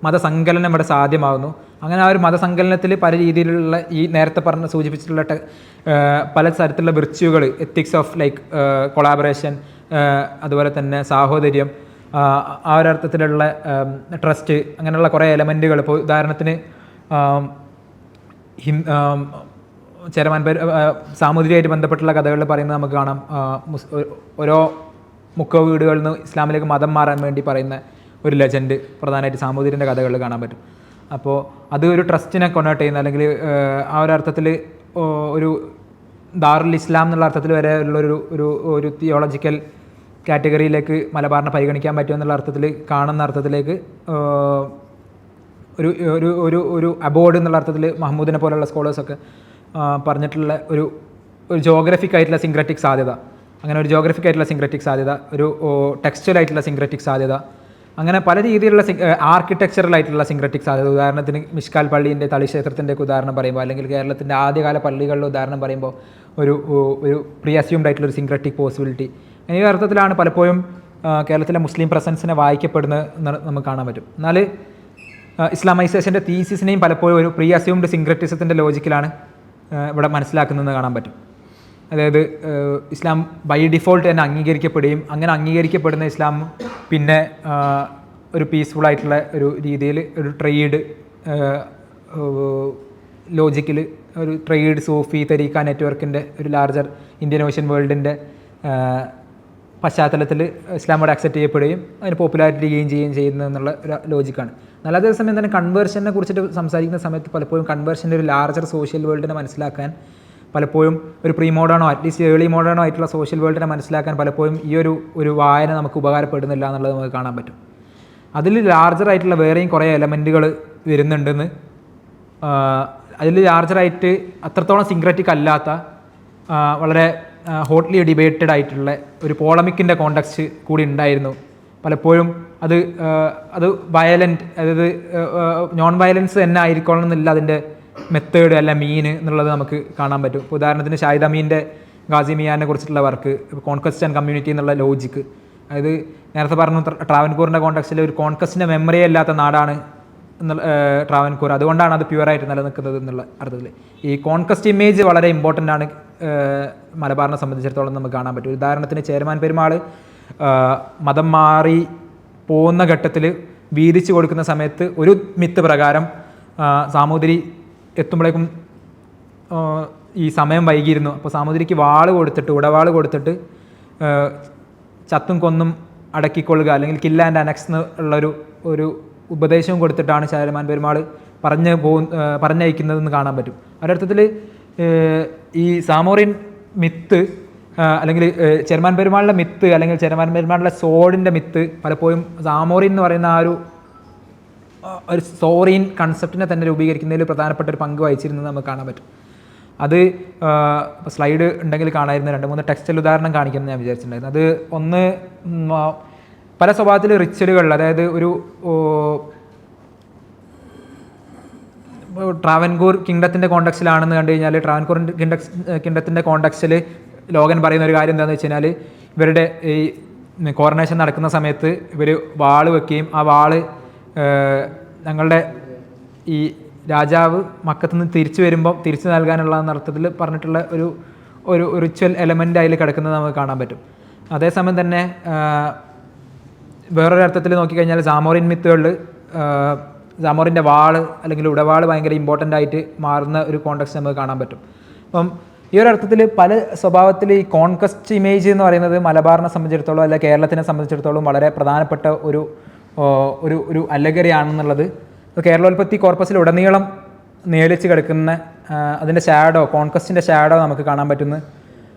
Speaker 1: മതസങ്കലനം ഇവിടെ സാധ്യമാകുന്നു. അങ്ങനെ ആ ഒരു മതസങ്കലനത്തിൽ പല രീതിയിലുള്ള ഈ നേരത്തെ സൂചിപ്പിച്ചിട്ടുള്ള പല തരത്തിലുള്ള വിർച്യുകൾ, എത്തിക്സ് ഓഫ് ലൈക്ക് കൊളാബറേഷൻ, അതുപോലെ തന്നെ സാഹോദര്യം, ആ ഒരർത്ഥത്തിലുള്ള ട്രസ്റ്റ്, അങ്ങനെയുള്ള കുറേ എലമെൻറ്റുകൾ. ഇപ്പോൾ ഉദാഹരണത്തിന് ചേരമാൻ സാമൂതിരിയായിട്ട് ബന്ധപ്പെട്ടുള്ള കഥകളിൽ പറയുന്നത് നമുക്ക് കാണാം. ഓരോ മുക്കോ വീടുകളിൽ നിന്ന് ഇസ്ലാമിലേക്ക് മതം മാറാൻ വേണ്ടി പറയുന്ന ഒരു ലെജൻഡ് പ്രധാനമായിട്ട് സാമൂതിരിൻ്റെ കഥകളിൽ കാണാൻ പറ്റും. അപ്പോൾ അത് ഒരു ട്രസ്റ്റിനെ കൊണോട്ട് ചെയ്യുന്ന, അല്ലെങ്കിൽ ആ ഒരു അർത്ഥത്തിൽ ഒരു ദാറുൽ ഇസ്ലാം എന്നുള്ള അർത്ഥത്തിൽ വരെ ഉള്ളൊരു തിയോളജിക്കൽ കാറ്റഗറിയിലേക്ക് മലബാറിനെ പരിഗണിക്കാൻ പറ്റുമെന്നുള്ള അർത്ഥത്തിൽ കാണുന്ന അർത്ഥത്തിലേക്ക് ഒരു അബോർഡ് എന്നുള്ള അർത്ഥത്തിൽ മഹമ്മൂദിനെ പോലുള്ള സ്കോളേഴ്സൊക്കെ പറഞ്ഞിട്ടുള്ള ഒരു ജോഗ്രഫിക് ആയിട്ടുള്ള സിങ്ക്രറ്റിക് സാധ്യത, അങ്ങനെ ഒരു ജോഗ്രഫിക് ആയിട്ടുള്ള സിങ്ക്രറ്റിക് സാധ്യത, ഒരു ടെക്സ്റ്റൽ ആയിട്ടുള്ള സിങ്ക്രറ്റിക് സാധ്യത, അങ്ങനെ പല രീതിയിലുള്ള ആർക്കിടെക്ചറൽ ആയിട്ടുള്ള സിങ്ക്രറ്റിക് സാധ്യത. ഉദാഹരണത്തിന് മിഷ്കാൽ പള്ളീൻ്റെ തളിക്ഷേത്രത്തിൻ്റെയൊക്കെ ഉദാഹരണം പറയുമ്പോൾ, അല്ലെങ്കിൽ കേരളത്തിൻ്റെ ആദ്യകാല പള്ളികളുടെ ഉദാഹരണം പറയുമ്പോൾ ഒരു പ്രീ അസ്യൂംഡ് ആയിട്ടുള്ളൊരു സിങ്ക്രറ്റിക് പോസിബിലിറ്റി. ഈ അർത്ഥത്തിലാണ് പലപ്പോഴും കേരളത്തിലെ മുസ്ലിം പ്രസൻസിനെ വായിക്കപ്പെടുന്നത് നമുക്ക് കാണാൻ പറ്റും. എന്നാൽ ഇസ്ലാമൈസേഷൻ്റെ തീസിസിനെയും പലപ്പോഴും ഒരു പ്രീ അസ്യൂംഡ് സിങ്ക്രറ്റിസത്തിൻ്റെ ലോജിക്കിലാണ് ഇവിടെ മനസ്സിലാക്കുന്നതെന്ന് കാണാൻ പറ്റും. അതായത് ഇസ്ലാം ബൈ ഡിഫോൾട്ട് തന്നെ അംഗീകരിക്കപ്പെടുകയും അങ്ങനെ അംഗീകരിക്കപ്പെടുന്ന ഇസ്ലാം പിന്നെ ഒരു പീസ്ഫുള്ളായിട്ടുള്ള ഒരു രീതിയിൽ ഒരു ട്രേഡ് ലോജിക്കിൽ ഒരു ട്രേഡ് സൂഫി തരീക്ക നെറ്റ്വർക്കിൻ്റെ ഒരു ലാർജർ ഇന്ത്യൻ ഓഷ്യൻ വേൾഡിൻ്റെ പശ്ചാത്തലത്തിൽ ഇസ്ലാമോട് അക്സെപ്റ്റ് ചെയ്യപ്പെടുകയും അതിന് പോപ്പുലാരിറ്റി ഗെയിൻ ചെയ്യുകയും ചെയ്യുന്നതെന്നുള്ള ഒരു ലോജിക്കാണ്. എന്നാൽ അതേസമയം തന്നെ കൺവേർഷനെ കുറിച്ചിട്ട് സംസാരിക്കുന്ന സമയത്ത് പലപ്പോഴും കൺവേർഷൻ്റെ ഒരു ലാർജർ സോഷ്യൽ വേൾഡിനെ മനസ്സിലാക്കാൻ പലപ്പോഴും ഒരു പ്രീ മോഡേണോ അറ്റ്ലീസ്റ്റ് ഏർലി മോഡേണോ ആയിട്ടുള്ള സോഷ്യൽ വേൾഡിനെ മനസ്സിലാക്കാൻ പലപ്പോഴും ഈ ഒരു വായന നമുക്ക് ഉപകാരപ്പെടുന്നില്ല എന്നുള്ളത് നമുക്ക് കാണാൻ പറ്റും. അതിൽ ലാർജറായിട്ടുള്ള വേറെയും കുറേ എലമെൻറ്റുകൾ വരുന്നുണ്ടെന്ന്, അതിൽ ലാർജറായിട്ട് അത്രത്തോളം സിങ്ക്രറ്റിക് അല്ലാത്ത വളരെ ഹോട്ട്ലി ഡിബേറ്റഡ് ആയിട്ടുള്ള ഒരു പോളമിക്കിൻ്റെ കോണ്ടക്സ്റ്റ് കൂടി ഉണ്ടായിരുന്നു. പലപ്പോഴും അത് വയലൻറ്റ്, അതായത് നോൺ വയലൻസ് തന്നെ ആയിരിക്കണം എന്നില്ല അതിൻ്റെ മെത്തേഡ് അല്ല മീന് എന്നുള്ളത് നമുക്ക് കാണാൻ പറ്റും. ഇപ്പോൾ ഉദാഹരണത്തിന് ഷാഹിദ് അമീൻ്റെ ഗാസി മിയാനെ കുറിച്ചിട്ടുള്ള വർക്ക്, കോൺക്വസ്റ്റ് ആൻഡ് കമ്മ്യൂണിറ്റി എന്നുള്ള ലോജിക്ക്, അതായത് നേരത്തെ പറഞ്ഞു ട്രാവൻകൂറിൻ്റെ കോണ്ടക്സ്റ്റിൽ ഒരു കോൺക്വസ്റ്റിൻ്റെ മെമ്മറിയേ ഇല്ലാത്ത നാടാണ് എന്നുള്ള ട്രാവൻകൂർ, അതുകൊണ്ടാണ് അത് പ്യുവറായിട്ട് നിലനിൽക്കുന്നത് എന്നുള്ള അർത്ഥത്തിൽ ഈ കോൺക്വസ്റ്റ് ഇമേജ് വളരെ ഇമ്പോർട്ടൻ്റ് ആണ് മലബാറിനെ സംബന്ധിച്ചിടത്തോളം നമുക്ക് കാണാൻ പറ്റും. ഉദാഹരണത്തിന് ചേരമാൻ പെരുമാൾ മതം മാറി പോകുന്ന ഘട്ടത്തിൽ വീതിച്ചു കൊടുക്കുന്ന സമയത്ത് ഒരു മിത്ത് പ്രകാരം സാമൂതിരി എത്തുമ്പോഴേക്കും ഈ സമയം വൈകിയിരുന്നു. അപ്പോൾ സാമൂതിരിക്ക് ഉടവാൾ കൊടുത്തിട്ട് ചത്തും കൊന്നും അടക്കിക്കൊള്ളുക അല്ലെങ്കിൽ കിൽ ആൻഡ് അനക്സ് ഉള്ളൊരു ഉപദേശവും കൊടുത്തിട്ടാണ് ചേരമാൻ പെരുമാൾ പറഞ്ഞയക്കുന്നതെന്ന് കാണാൻ പറ്റും. ഒരർത്ഥത്തിൽ ഈ സാമോറിയൻ മിത്ത് അല്ലെങ്കിൽ ചേരമാൻ പെരുമാളിൻ്റെ മിത്ത് അല്ലെങ്കിൽ ചേരമാൻ പെരുമാളിൻ്റെ സോഡിൻ്റെ മിത്ത് പലപ്പോഴും സാമോറിയൻ എന്ന് പറയുന്ന ആ ഒരു സോറിയൻ കൺസെപ്റ്റിനെ തന്നെ രൂപീകരിക്കുന്നതിൽ പ്രധാനപ്പെട്ട ഒരു പങ്ക് വഹിച്ചിരുന്നത് നമുക്ക് കാണാൻ പറ്റും. അത് സ്ലൈഡ് ഉണ്ടെങ്കിൽ കാണായിരുന്നു. 2-3 ടെക്സ്റ്റൽ ഉദാഹരണം കാണിക്കുന്നത് ഞാൻ വിചാരിച്ചിട്ടുണ്ടായിരുന്നു. അത് ഒന്ന് പല സ്വഭാവത്തിൽ റിച്വലുകൾ, അതായത് ഒരു ട്രാവൻകൂർ കിങ്ഡത്തിൻ്റെ കോണ്ടക്സ്റ്റിലാണെന്ന് കണ്ടു കഴിഞ്ഞാൽ ട്രാവൻകൂർ കിങ്ഡത്തിൻ്റെ കോണ്ടക്സ്റ്റിൽ ലോഗൻ പറയുന്ന ഒരു കാര്യം എന്താണെന്ന് വെച്ച് കഴിഞ്ഞാൽ ഇവരുടെ ഈ കോറനേഷൻ നടക്കുന്ന സമയത്ത് ഇവർ വാള് വെക്കുകയും ആ വാള് ഞങ്ങളുടെ ഈ രാജാവ് മക്കത്തു നിന്ന് തിരിച്ചു വരുമ്പം തിരിച്ചു നൽകാനുള്ള അർത്ഥത്തിൽ പറഞ്ഞിട്ടുള്ള ഒരു റിച്വൽ എലമെൻ്റ് അതിൽ കിടക്കുന്നത് നമുക്ക് കാണാൻ പറ്റും. അതേസമയം തന്നെ വേറൊരു അർത്ഥത്തിൽ നോക്കിക്കഴിഞ്ഞാൽ സാമോറിൻ മിത്തുകളിൽ സാമോറിൻ്റെ വാള് അല്ലെങ്കിൽ ഉടവാള് ഭയങ്കര ഇമ്പോർട്ടൻ്റ് ആയിട്ട് മാറുന്ന ഒരു കോണ്ടെക്സ്റ്റ് നമുക്ക് കാണാൻ പറ്റും. അപ്പം ഈ ഒരു അർത്ഥത്തിൽ പല സ്വഭാവത്തിൽ ഈ കോൺകസ്റ്റ് ഇമേജ് എന്ന് പറയുന്നത് മലബാറിനെ സംബന്ധിച്ചിടത്തോളം അല്ലെങ്കിൽ കേരളത്തിനെ സംബന്ധിച്ചിടത്തോളം വളരെ പ്രധാനപ്പെട്ട ഒരു അലഗറിയാണെന്നുള്ളത് കേരളോൽപ്പത്തി കോർപ്പസിൽ ഉടനീളം നേലിച്ച് കിടക്കുന്ന അതിൻ്റെ ഷാഡോ, കോൺകസ്റ്റിൻ്റെ ഷാഡോ നമുക്ക് കാണാൻ പറ്റുന്ന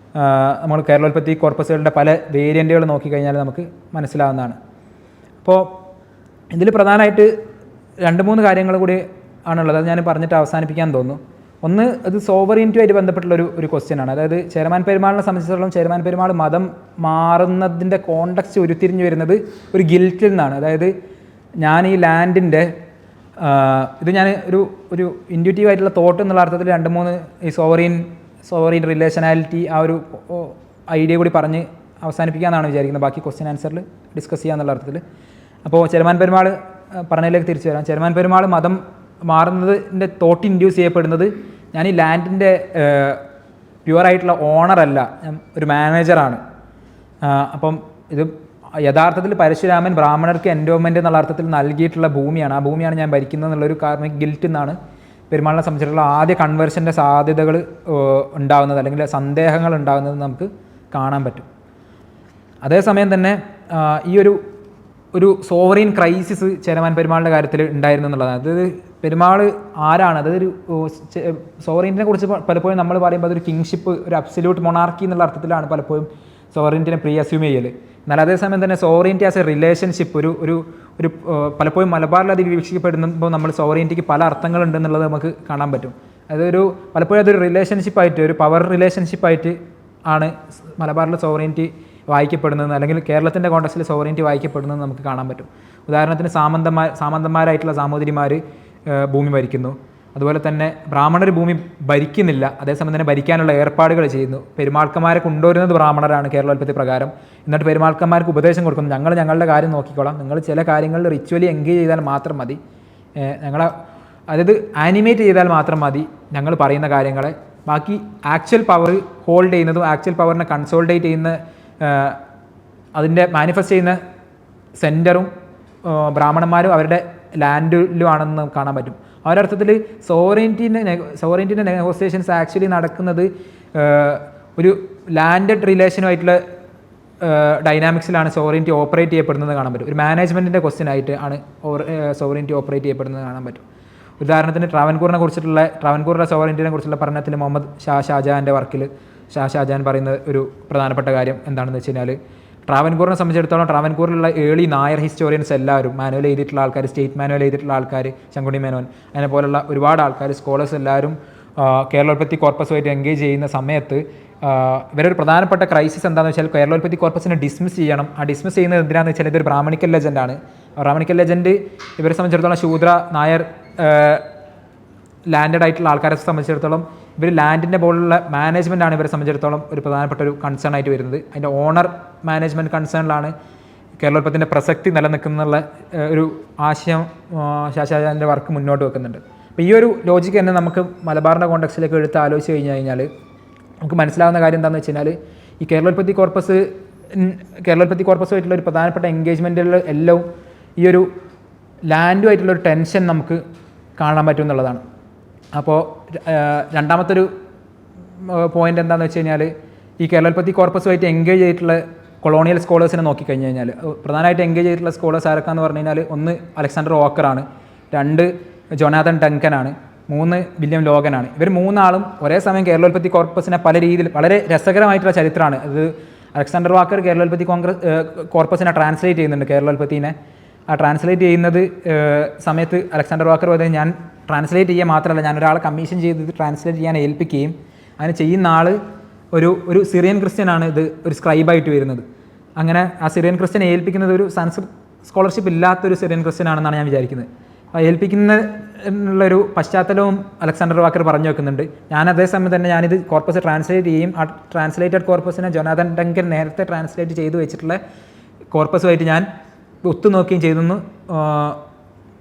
Speaker 1: നമ്മൾ കേരളോൽപ്പത്തി കോർപ്പസുകളുടെ പല വേരിയൻറ്റുകൾ നോക്കിക്കഴിഞ്ഞാൽ നമുക്ക് മനസ്സിലാവുന്നതാണ്. അപ്പോൾ ഇതിൽ പ്രധാനമായിട്ട് 2-3 കാര്യങ്ങൾ കൂടി ആണുള്ളത്. അത് ഞാൻ പറഞ്ഞിട്ട് അവസാനിപ്പിക്കാൻ തോന്നുന്നു. ഒന്ന്, അത് സോവറിനിറ്റിയുമായിട്ട് ബന്ധപ്പെട്ടുള്ള ഒരു ക്വസ്റ്റ്യനാണ്. അതായത് ചേരമാൻ പെരുമാളിനെ സംബന്ധിച്ചിടത്തോളം ചേരമാൻ പെരുമാൾ മതം മാറുന്നതിൻ്റെ കോണ്ടക്സ്റ്റ് ഉരുത്തിരിഞ്ഞു വരുന്നത് ഒരു ഗിൽറ്റിൽ നിന്നാണ്. അതായത് ഞാൻ ഈ ലാൻഡിൻ്റെ ഇത് ഞാൻ ഒരു ഇൻഡ്യൂറ്റീവായിട്ടുള്ള തോട്ട് എന്നുള്ള അർത്ഥത്തിൽ 2-3 ഈ സോവറിൻ റിലേഷനാലിറ്റി ആ ഒരു ഐഡിയ കൂടി പറഞ്ഞ് അവസാനിപ്പിക്കാമെന്നാണ് വിചാരിക്കുന്നത്. ബാക്കി ക്വസ്റ്റ്യൻ ആൻസറിൽ ഡിസ്കസ് ചെയ്യാന്നുള്ള അർത്ഥത്തിൽ. അപ്പോൾ ചേരമാൻ പെരുമാൾ പറഞ്ഞതിലേക്ക് തിരിച്ചു വരാം. ചേരമാൻ പെരുമാൾ മതം മാറുന്നതിൻ്റെ തോട്ട് ഇൻഡ്യൂസ് ചെയ്യപ്പെടുന്നത് ഞാൻ ഈ ലാൻഡിൻ്റെ പ്യുവറായിട്ടുള്ള ഓണറല്ല, ഞാൻ ഒരു മാനേജറാണ്. അപ്പം ഇത് യഥാർത്ഥത്തിൽ പരശുരാമൻ ബ്രാഹ്മണർക്ക് എൻഡോമെൻ്റ് എന്നുള്ള അർത്ഥത്തിൽ നൽകിയിട്ടുള്ള ഭൂമിയാണ്. ആ ഭൂമിയാണ് ഞാൻ ഭരിക്കുന്നത് എന്നുള്ളൊരു കാർമിക് ഗിൽറ്റ് എന്നാണ് പെരുമാളിനെ സംബന്ധിച്ചിട്ടുള്ള ആദ്യ കൺവേർഷൻ്റെ സാധ്യതകൾ ഉണ്ടാകുന്നത് അല്ലെങ്കിൽ സന്ദേഹങ്ങൾ ഉണ്ടാകുന്നത് നമുക്ക് കാണാൻ പറ്റും. അതേസമയം തന്നെ ഈ ഒരു സോവറീൻ ക്രൈസിസ് ചേരമാൻ പെരുമാളിൻ്റെ കാര്യത്തിൽ ഉണ്ടായിരുന്നു എന്നുള്ളതാണ്. അതായത് പെരുമാൾ ആരാണ്, അതൊരു സോവറീൻറ്റിനെ കുറിച്ച് പലപ്പോഴും നമ്മൾ പറയുമ്പോൾ അതൊരു കിങ്ഷിപ്പ്, ഒരു അബ്സല്യൂട്ട് മൊണാർക്കി എന്നുള്ള അർത്ഥത്തിലാണ് പലപ്പോഴും സോവറീൻറ്റിനെ അസ്യൂം ചെയ്യൽ. എന്നാൽ അതേസമയം തന്നെ സോവറീൻറ്റി ആസ് എ റിലേഷൻഷിപ്പ് ഒരു പലപ്പോഴും മലബാറിൽ അത് വീക്ഷിക്കപ്പെടുമ്പോൾ നമ്മൾ സോവറീൻറ്റിക്ക് പല അർത്ഥങ്ങളുണ്ടെന്നുള്ളത് നമുക്ക് കാണാൻ പറ്റും. പലപ്പോഴും അതൊരു റിലേഷൻഷിപ്പായിട്ട്, ഒരു പവർ റിലേഷൻഷിപ്പായിട്ട് ആണ് മലബാറിലെ സോവറീൻറ്റി വായിക്കപ്പെടുന്നതെന്ന് അല്ലെങ്കിൽ കേരളത്തിൻ്റെ കോണ്ടക്സ്റ്റിൽ സോവറീൻറ്റി വായിക്കപ്പെടുന്നതെന്ന് നമുക്ക് കാണാൻ പറ്റും. ഉദാഹരണത്തിന് സാമന്തന്മാരായിട്ടുള്ള സാമൂതിരിമാർ ഭൂമി ഭരിക്കുന്നു. അതുപോലെ തന്നെ ബ്രാഹ്മണർ ഭൂമി ഭരിക്കുന്നില്ല, അതേസമയം തന്നെ ഭരിക്കാനുള്ള ഏർപ്പാടുകൾ ചെയ്യുന്നു. പെരുമാൾക്കന്മാരെ കൊണ്ടുവരുന്നത് ബ്രാഹ്മണരാണ് കേരളോൽപ്പത്തി പ്രകാരം. എന്നിട്ട് പെരുമാൾക്കന്മാർക്ക് ഉപദേശം കൊടുക്കുന്നു, ഞങ്ങളുടെ കാര്യം നോക്കിക്കോളാം, നിങ്ങൾ ചില കാര്യങ്ങളിൽ റിച്വലി എൻഗേജ് ചെയ്താൽ മാത്രം മതി, അതായത് ആനിമേറ്റ് ചെയ്താൽ മാത്രം മതി ഞങ്ങൾ പറയുന്ന കാര്യങ്ങളെ. ബാക്കി ആക്ച്വൽ പവർ ഹോൾഡ് ചെയ്യുന്നതും ആക്ച്വൽ പവറിനെ കൺസോൾഡേറ്റ് ചെയ്യുന്ന അതിൻ്റെ മാനിഫെസ്റ്റ് ചെയ്യുന്ന സെൻറ്ററും ബ്രാഹ്മണന്മാരും അവരുടെ ലാൻഡിലുമാണെന്ന് കാണാൻ പറ്റും. ആ ഒരർത്ഥത്തിൽ സോവറീൻറ്റിൻ്റെ നെഗോസിയേഷൻസ് ആക്ച്വലി നടക്കുന്നത് ഒരു ലാൻഡഡ് റിലേഷനുമായിട്ടുള്ള ഡൈനാമിക്സിലാണ് സോവറീൻറ്റി ഓപ്പറേറ്റ് ചെയ്യപ്പെടുന്നത് കാണാൻ പറ്റും. ഒരു മാനേജ്മെൻറ്റിൻ്റെ ക്വസ്റ്റ്യൻ ആയിട്ട് ആണ് സോവറീൻറ്റി ഓപ്പറേറ്റ് ചെയ്യപ്പെടുന്നത് കാണാൻ പറ്റും. ഉദാഹരണത്തിന് ട്രാവൻകൂറിലെ സോവറീൻറ്റിനെ കുറിച്ചുള്ള പഠനത്തിൽ മുഹമ്മദ് ഷാജഹാൻ്റെ വർക്കിൽ ഷാജഹാൻ പറയുന്ന ഒരു പ്രധാനപ്പെട്ട കാര്യം എന്താണെന്ന് വെച്ച് കഴിഞ്ഞാൽ ട്രാവൻകൂറിനെ സംബന്ധിച്ചിടത്തോളം ട്രാവൻകൂറിലുള്ള ഏർലി നായർ ഹിസ്റ്റോറിയൻസ് എല്ലാവരും മാനുവൽ എഴുതിയിട്ടുള്ള ആൾക്കാർ, സ്റ്റേറ്റ് മാനുവൽ എഴുതിയിട്ടുള്ള ആൾക്കാർ, ശങ്കുണ്ണി മേനോൻ, അതിനെ പോലുള്ള ഒരുപാട് ആൾക്കാർ, സ്കോളേഴ്സ് എല്ലാവരും കേരളോൽപ്പത്തി കോർപ്പസുമായിട്ട് എൻഗേജ് ചെയ്യുന്ന സമയത്ത് ഇവരൊരു പ്രധാനപ്പെട്ട ക്രൈസിസ് എന്താണെന്ന് വെച്ചാൽ കേരളോൽപ്പത്തി കോർപ്പസിനെ ഡിസ്മിസ് ചെയ്യണം. ആ ഡിസ്മിസ് ചെയ്യുന്നത് എന്തിനാണെന്ന് വെച്ചാൽ ഇതൊരു ബ്രാഹ്മണിക്കൽ ലെജൻഡാണ്. ബ്രാഹ്മണിക്കൽ ലെജൻഡ് ഇവരെ സംബന്ധിച്ചിടത്തോളം ശൂദ്ര നായർ ലാൻഡഡ് ആയിട്ടുള്ള ആൾക്കാരെ സംബന്ധിച്ചിടത്തോളം ഇവർ ലാൻഡിൻ്റെ പോലുള്ള മാനേജ്മെൻറ്റാണ് ഇവരെ സംബന്ധിച്ചിടത്തോളം ഒരു പ്രധാനപ്പെട്ട ഒരു കൺസേൺ ആയിട്ട് വരുന്നത്. അതിൻ്റെ ഓണർ മാനേജ്മെൻറ്റ് കൺസേണിലാണ് കേരളോൽപ്പത്തിൻ്റെ പ്രസക്തി നിലനിൽക്കുന്നുള്ള ഒരു ആശയം ഷാജഹാൻ്റെ വർക്ക് മുന്നോട്ട് വെക്കുന്നുണ്ട്. അപ്പോൾ ഈ ഒരു ലോജിക്ക് തന്നെ നമുക്ക് മലബാറിൻ്റെ കോണ്ടക്സ്റ്റിലേക്ക് എടുത്ത് ആലോചിച്ച് കഴിഞ്ഞാൽ നമുക്ക് മനസ്സിലാവുന്ന കാര്യം എന്താണെന്ന് വെച്ച് കഴിഞ്ഞാൽ ഈ കേരളോൽപ്പത്തി കോർപ്പസുമായിട്ടുള്ള ഒരു പ്രധാനപ്പെട്ട എൻഗേജ്മെൻറ്റുകൾ എല്ലാം ഈ ഒരു ലാൻഡുമായിട്ടുള്ളൊരു ടെൻഷൻ നമുക്ക് കാണാൻ പറ്റും എന്നുള്ളതാണ്. അപ്പോൾ രണ്ടാമത്തൊരു പോയിൻ്റ് എന്താണെന്ന് വെച്ച് കഴിഞ്ഞാൽ ഈ കേരളോൽപ്പത്തി കോർപ്പസുമായിട്ട് എൻഗേജ് ചെയ്തിട്ടുള്ള കൊളോണിയൽ സ്കോളേഴ്സിനെ നോക്കിക്കഴിഞ്ഞ് കഴിഞ്ഞാൽ പ്രധാനമായിട്ട് എൻഗേജ് ചെയ്തിട്ടുള്ള സ്കോളേഴ്സ് ആരൊക്കെയെന്ന് പറഞ്ഞു കഴിഞ്ഞാൽ 1 അലക്സാണ്ടർ വാക്കറാണ്, 2 ജോനാഥൻ ഡങ്കനാണ്, 3 വില്യം ലോഗനാണ്. ഇവർ 3 ആളും ഒരേ സമയം കേരളോൽപ്പത്തി കോർപ്പസിനെ പല രീതിയിൽ വളരെ രസകരമായിട്ടുള്ള ചരിത്രമാണ്. അത് അലക്സാണ്ടർ വാക്കർ കേരളോൽപ്പത്തി കോർപ്പസിനെ ട്രാൻസ്ലേറ്റ് ചെയ്യുന്നുണ്ട്. കേരളോൽപ്പത്തിനെ ആ ട്രാൻസ്ലേറ്റ് ചെയ്യുന്നത് സമയത്ത് അലക്സാണ്ടർ വാക്കർ പറയുന്നത് ഞാൻ ട്രാൻസ്ലേറ്റ് ചെയ്യുക മാത്രമല്ല, ഞാൻ ഒരാളെ കമ്മീഷൻ ചെയ്ത് ട്രാൻസ്ലേറ്റ് ചെയ്യാൻ ഏൽപ്പിക്കുകയും അതിന് ചെയ്യുന്ന ആൾ ഒരു സിറിയൻ ക്രിസ്ത്യനാണ്, ഇത് ഒരു സ്ക്രൈബായിട്ട് വരുന്നത്. അങ്ങനെ ആ സിറിയൻ ക്രിസ്ത്യനെ ഏൽപ്പിക്കുന്നത് ഒരു സംസ്കൃത സ്കോളർഷിപ്പ് ഇല്ലാത്തൊരു സിറിയൻ ക്രിസ്ത്യൻ ആണെന്നാണ് ഞാൻ വിചാരിക്കുന്നത്. ഏൽപ്പിക്കുന്നുള്ളൊരു പശ്ചാത്തലവും അലക്സാണ്ടർ വാക്കർ പറഞ്ഞു വെക്കുന്നുണ്ട്. ഞാൻ അതേസമയം തന്നെ ഞാനിത് കോർപ്പസ് ട്രാൻസ്ലേറ്റ് ചെയ്യും. ആ ട്രാൻസ്ലേറ്റഡ് കോർപ്പസിനെ ജൊനാഥൻ ഡങ്കൻ നേരത്തെ ട്രാൻസ്ലേറ്റ് ചെയ്ത് വെച്ചിട്ടുള്ള കോർപ്പസുമായിട്ട് ഞാൻ ഒത്തുനോക്കുകയും ചെയ്തെന്ന്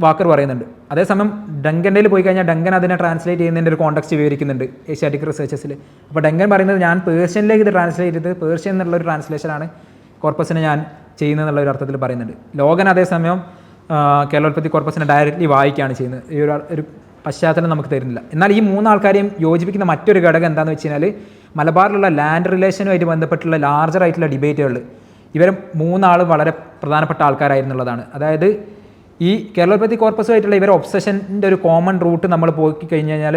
Speaker 1: വാക്കർ പറയുന്നുണ്ട്. അതേസമയം ഡങ്കൻ്റെ പോയി കഴിഞ്ഞാൽ ഡങ്കൻ അതിനെ ട്രാൻസ്ലേറ്റ് ചെയ്യുന്നതിൻ്റെ ഒരു കോണ്ടെക്സ്റ്റ് വിവരിക്കുന്നുണ്ട് ഏഷ്യാറ്റിക് റിസർച്ചസിൽ. അപ്പോൾ ഡങ്കൻ പറയുന്നത് ഞാൻ പേർഷ്യനിലേക്ക് ഇത് ട്രാൻസ്ലേറ്റ് ചെയ്ത് പേർഷ്യൻ എന്നുള്ളൊരു ട്രാൻസ്ലേഷനാണ് കോർപ്പസിനെ ഞാൻ ചെയ്യുന്നതെന്നുള്ള ഒരു അർത്ഥത്തിൽ പറയുന്നുണ്ട്. ലോഗൻ അതേസമയം കേരളോൽപ്പത്തി കോർപ്പസിനെ ഡയറക്റ്റ്ലി വായിക്കുകയാണ് ചെയ്യുന്നത്. ഈ ഒരു പശ്ചാത്തലം നമുക്ക് തരുന്നില്ല. എന്നാൽ ഈ മൂന്നാൾക്കാരെയും യോജിപ്പിക്കുന്ന മറ്റൊരു ഘടകം എന്താണെന്ന് വെച്ച് കഴിഞ്ഞാൽ മലബാറിലുള്ള ലാൻഡ് റിലേഷനുമായിട്ട് ബന്ധപ്പെട്ടുള്ള ലാർജർ ആയിട്ടുള്ള ഡിബേറ്റുകൾ ഇവർ മൂന്നാളും വളരെ പ്രധാനപ്പെട്ട ആൾക്കാരായിരുന്നുള്ളതാണ്. അതായത് ഈ കേരളോൽപ്പത്തി കോർപ്പസുമായിട്ടുള്ള ഇവരെ ഒബ്സഷൻ്റെ ഒരു കോമൺ റൂട്ട് നമ്മൾ പോയി കഴിഞ്ഞ് കഴിഞ്ഞാൽ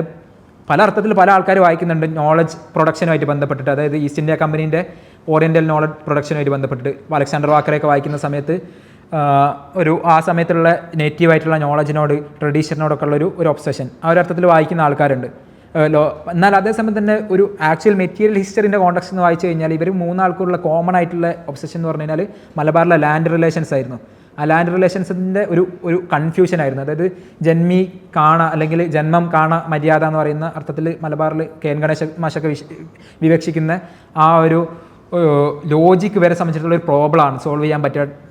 Speaker 1: പല അർത്ഥത്തിൽ പല ആൾക്കാർ വായിക്കുന്നുണ്ട്. നോളജ് പ്രൊഡക്ഷനുമായിട്ട് ബന്ധപ്പെട്ടിട്ട്, അതായത് ഈസ്റ്റ് ഇന്ത്യ കമ്പനീൻ്റെ ഓറിയൻ്റൽ നോളജ് പ്രൊഡക്ഷനുമായിട്ട് ബന്ധപ്പെട്ടിട്ട് അലക്സാണ്ടർ വാക്കറൊക്കെ വായിക്കുന്ന സമയത്ത് ആ സമയത്തുള്ള നേറ്റീവായിട്ടുള്ള നോളജിനോട് ട്രഡീഷനോടൊക്കെ ഉള്ളൊരു ഒബ്സഷൻ ആ ഒരു അർത്ഥത്തിൽ വായിക്കുന്ന ആൾക്കാരുണ്ട്. എന്നാൽ അതേസമയം തന്നെ ഒരു ആക്ച്വൽ മെറ്റീരിയൽ ഹിസ്റ്ററിൻ്റെ കോണ്ടക്സ്റ്റ് എന്ന് വായിച്ചു കഴിഞ്ഞാൽ ഇവർ മൂന്നാൾക്കുള്ള കോമൺ ആയിട്ടുള്ള ഒബ്സഷൻ എന്ന് പറഞ്ഞു കഴിഞ്ഞാൽ മലബാറിലെ ലാൻഡ് റിലേഷൻസ് ആയിരുന്നു. ആ ലാൻഡ് റിലേഷൻസിൻ്റെ ഒരു കൺഫ്യൂഷൻ ആയിരുന്നു. അതായത് ജന്മി കാണ അല്ലെങ്കിൽ ജന്മം കാണ മര്യാദ എന്ന് പറയുന്ന അർത്ഥത്തിൽ മലബാറിൽ കെ.എൻ. ഗണേശ മാഷൊക്കെ വിവക്ഷിക്കുന്ന ആ ഒരു ലോജിക്ക് വരെ സംബന്ധിച്ചിട്ടുള്ള ഒരു പ്രോബ്ലമാണ് സോൾവ് ചെയ്യാൻ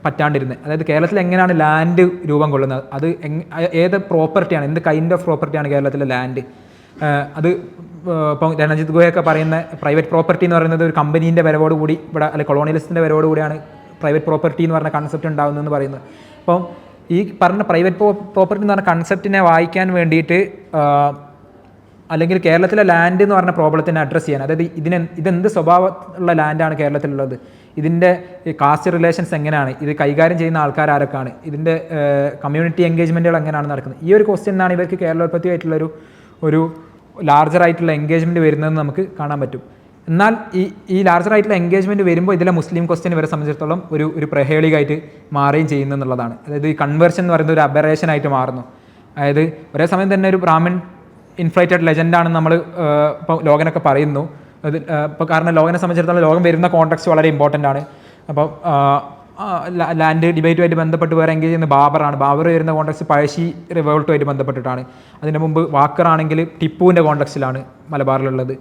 Speaker 1: പറ്റാണ്ടിരുന്നത്. അതായത് കേരളത്തിൽ എങ്ങനെയാണ് ലാൻഡ് രൂപം കൊള്ളുന്നത്, അത് ഏത് പ്രോപ്പർട്ടിയാണ്, എന്ത് കൈൻഡ് ഓഫ് പ്രോപ്പർട്ടിയാണ് കേരളത്തിലെ ലാൻഡ്. അത് ഇപ്പം രണജിത് ഗോയൊക്കെ പറയുന്ന പ്രൈവറ്റ് പ്രോപ്പർട്ടി എന്ന് പറയുന്നത് ഒരു കമ്പനീൻ്റെ വരവോടുകൂടി ഇവിടെ അല്ലെങ്കിൽ കൊളോണിയലിസ്റ്റിൻ്റെ വരവോടുകൂടിയാണ് പ്രൈവറ്റ് പ്രോപ്പർട്ടി എന്ന് പറഞ്ഞ കൺസെപ്റ്റ് ഉണ്ടാകുന്നതെന്ന് പറയുന്നത്. അപ്പം ഈ പറഞ്ഞ പ്രൈവറ്റ് പ്രോപ്പർട്ടി എന്ന് പറഞ്ഞ കൺസെപ്റ്റിനെ വായിക്കാൻ വേണ്ടിയിട്ട് അല്ലെങ്കിൽ കേരളത്തിലെ ലാൻഡ് എന്ന് പറഞ്ഞ പ്രോബ്ലത്തിനെ അഡ്രസ്സ് ചെയ്യാൻ, അതായത് ഇതെന്ത് സ്വഭാവമുള്ള ലാൻഡാണ് കേരളത്തിലുള്ളത്, ഇതിൻ്റെ കാസ്റ്റ് റിലേഷൻസ് എങ്ങനെയാണ്, ഇത് കൈകാര്യം ചെയ്യുന്ന ആൾക്കാർ ആരൊക്കെയാണ്, ഇതിൻ്റെ കമ്മ്യൂണിറ്റി എൻഗേജ്മെൻറ്റുകൾ എങ്ങനെയാണ് നടക്കുന്നത്, ഈ ഒരു ക്വസ്റ്റ്യനാണ് ഇവർക്ക് കേരളോൽപ്പത്തിയായിട്ടുള്ളൊരു ലാർജറായിട്ടുള്ള എൻഗേജ്മെൻറ്റ് വരുന്നതെന്ന് നമുക്ക് കാണാൻ പറ്റും. എന്നാൽ ഈ ലാർജറായിട്ടുള്ള എൻഗേജ്മെൻറ്റ് വരുമ്പോൾ ഇതിലെ മുസ്ലിം ക്വസ്റ്റ്യൻ ഇവരെ സംബന്ധിച്ചിടത്തോളം ഒരു പ്രഹേളികമായിട്ട് മാറുകയും ചെയ്യുന്നു എന്നുള്ളതാണ്. അതായത് ഈ കൺവേർഷൻ എന്ന് പറയുന്നത് ഒരു അബറേഷനായിട്ട് മാറുന്നു. അതായത് ഒരേ സമയം തന്നെ ഒരു ബ്രാഹ്മിൺ ഇൻഫ്ലേറ്റഡ് ലെജൻഡാണെന്ന് നമ്മൾ ഇപ്പോൾ ലോകനൊക്കെ പറയുന്നു. അത് ഇപ്പോൾ കാരണം ലോകനെ സംബന്ധിച്ചിടത്തോളം ലോകം വരുന്ന കോണ്ടെക്സ്റ്റ് വളരെ ഇമ്പോർട്ടൻ്റ് ആണ്. അപ്പോൾ ലാൻഡ് ഡിബേറ്റുമായിട്ട് ബന്ധപ്പെട്ട് വേറെ എൻഗേജ് ചെയ്യുന്ന ബാബറാണ്. ബാബർ വരുന്ന കോണ്ടെക്സ്റ്റ് പഴശ്ശി റിവോൾട്ടുമായിട്ട് ബന്ധപ്പെട്ടിട്ടാണ്. അതിന് മുമ്പ് വാക്കർ ആണെങ്കിൽ ടിപ്പുവിൻ്റെ കോണ്ടെക്സ്റ്റിലാണ് മലബാറിലുള്ളത്.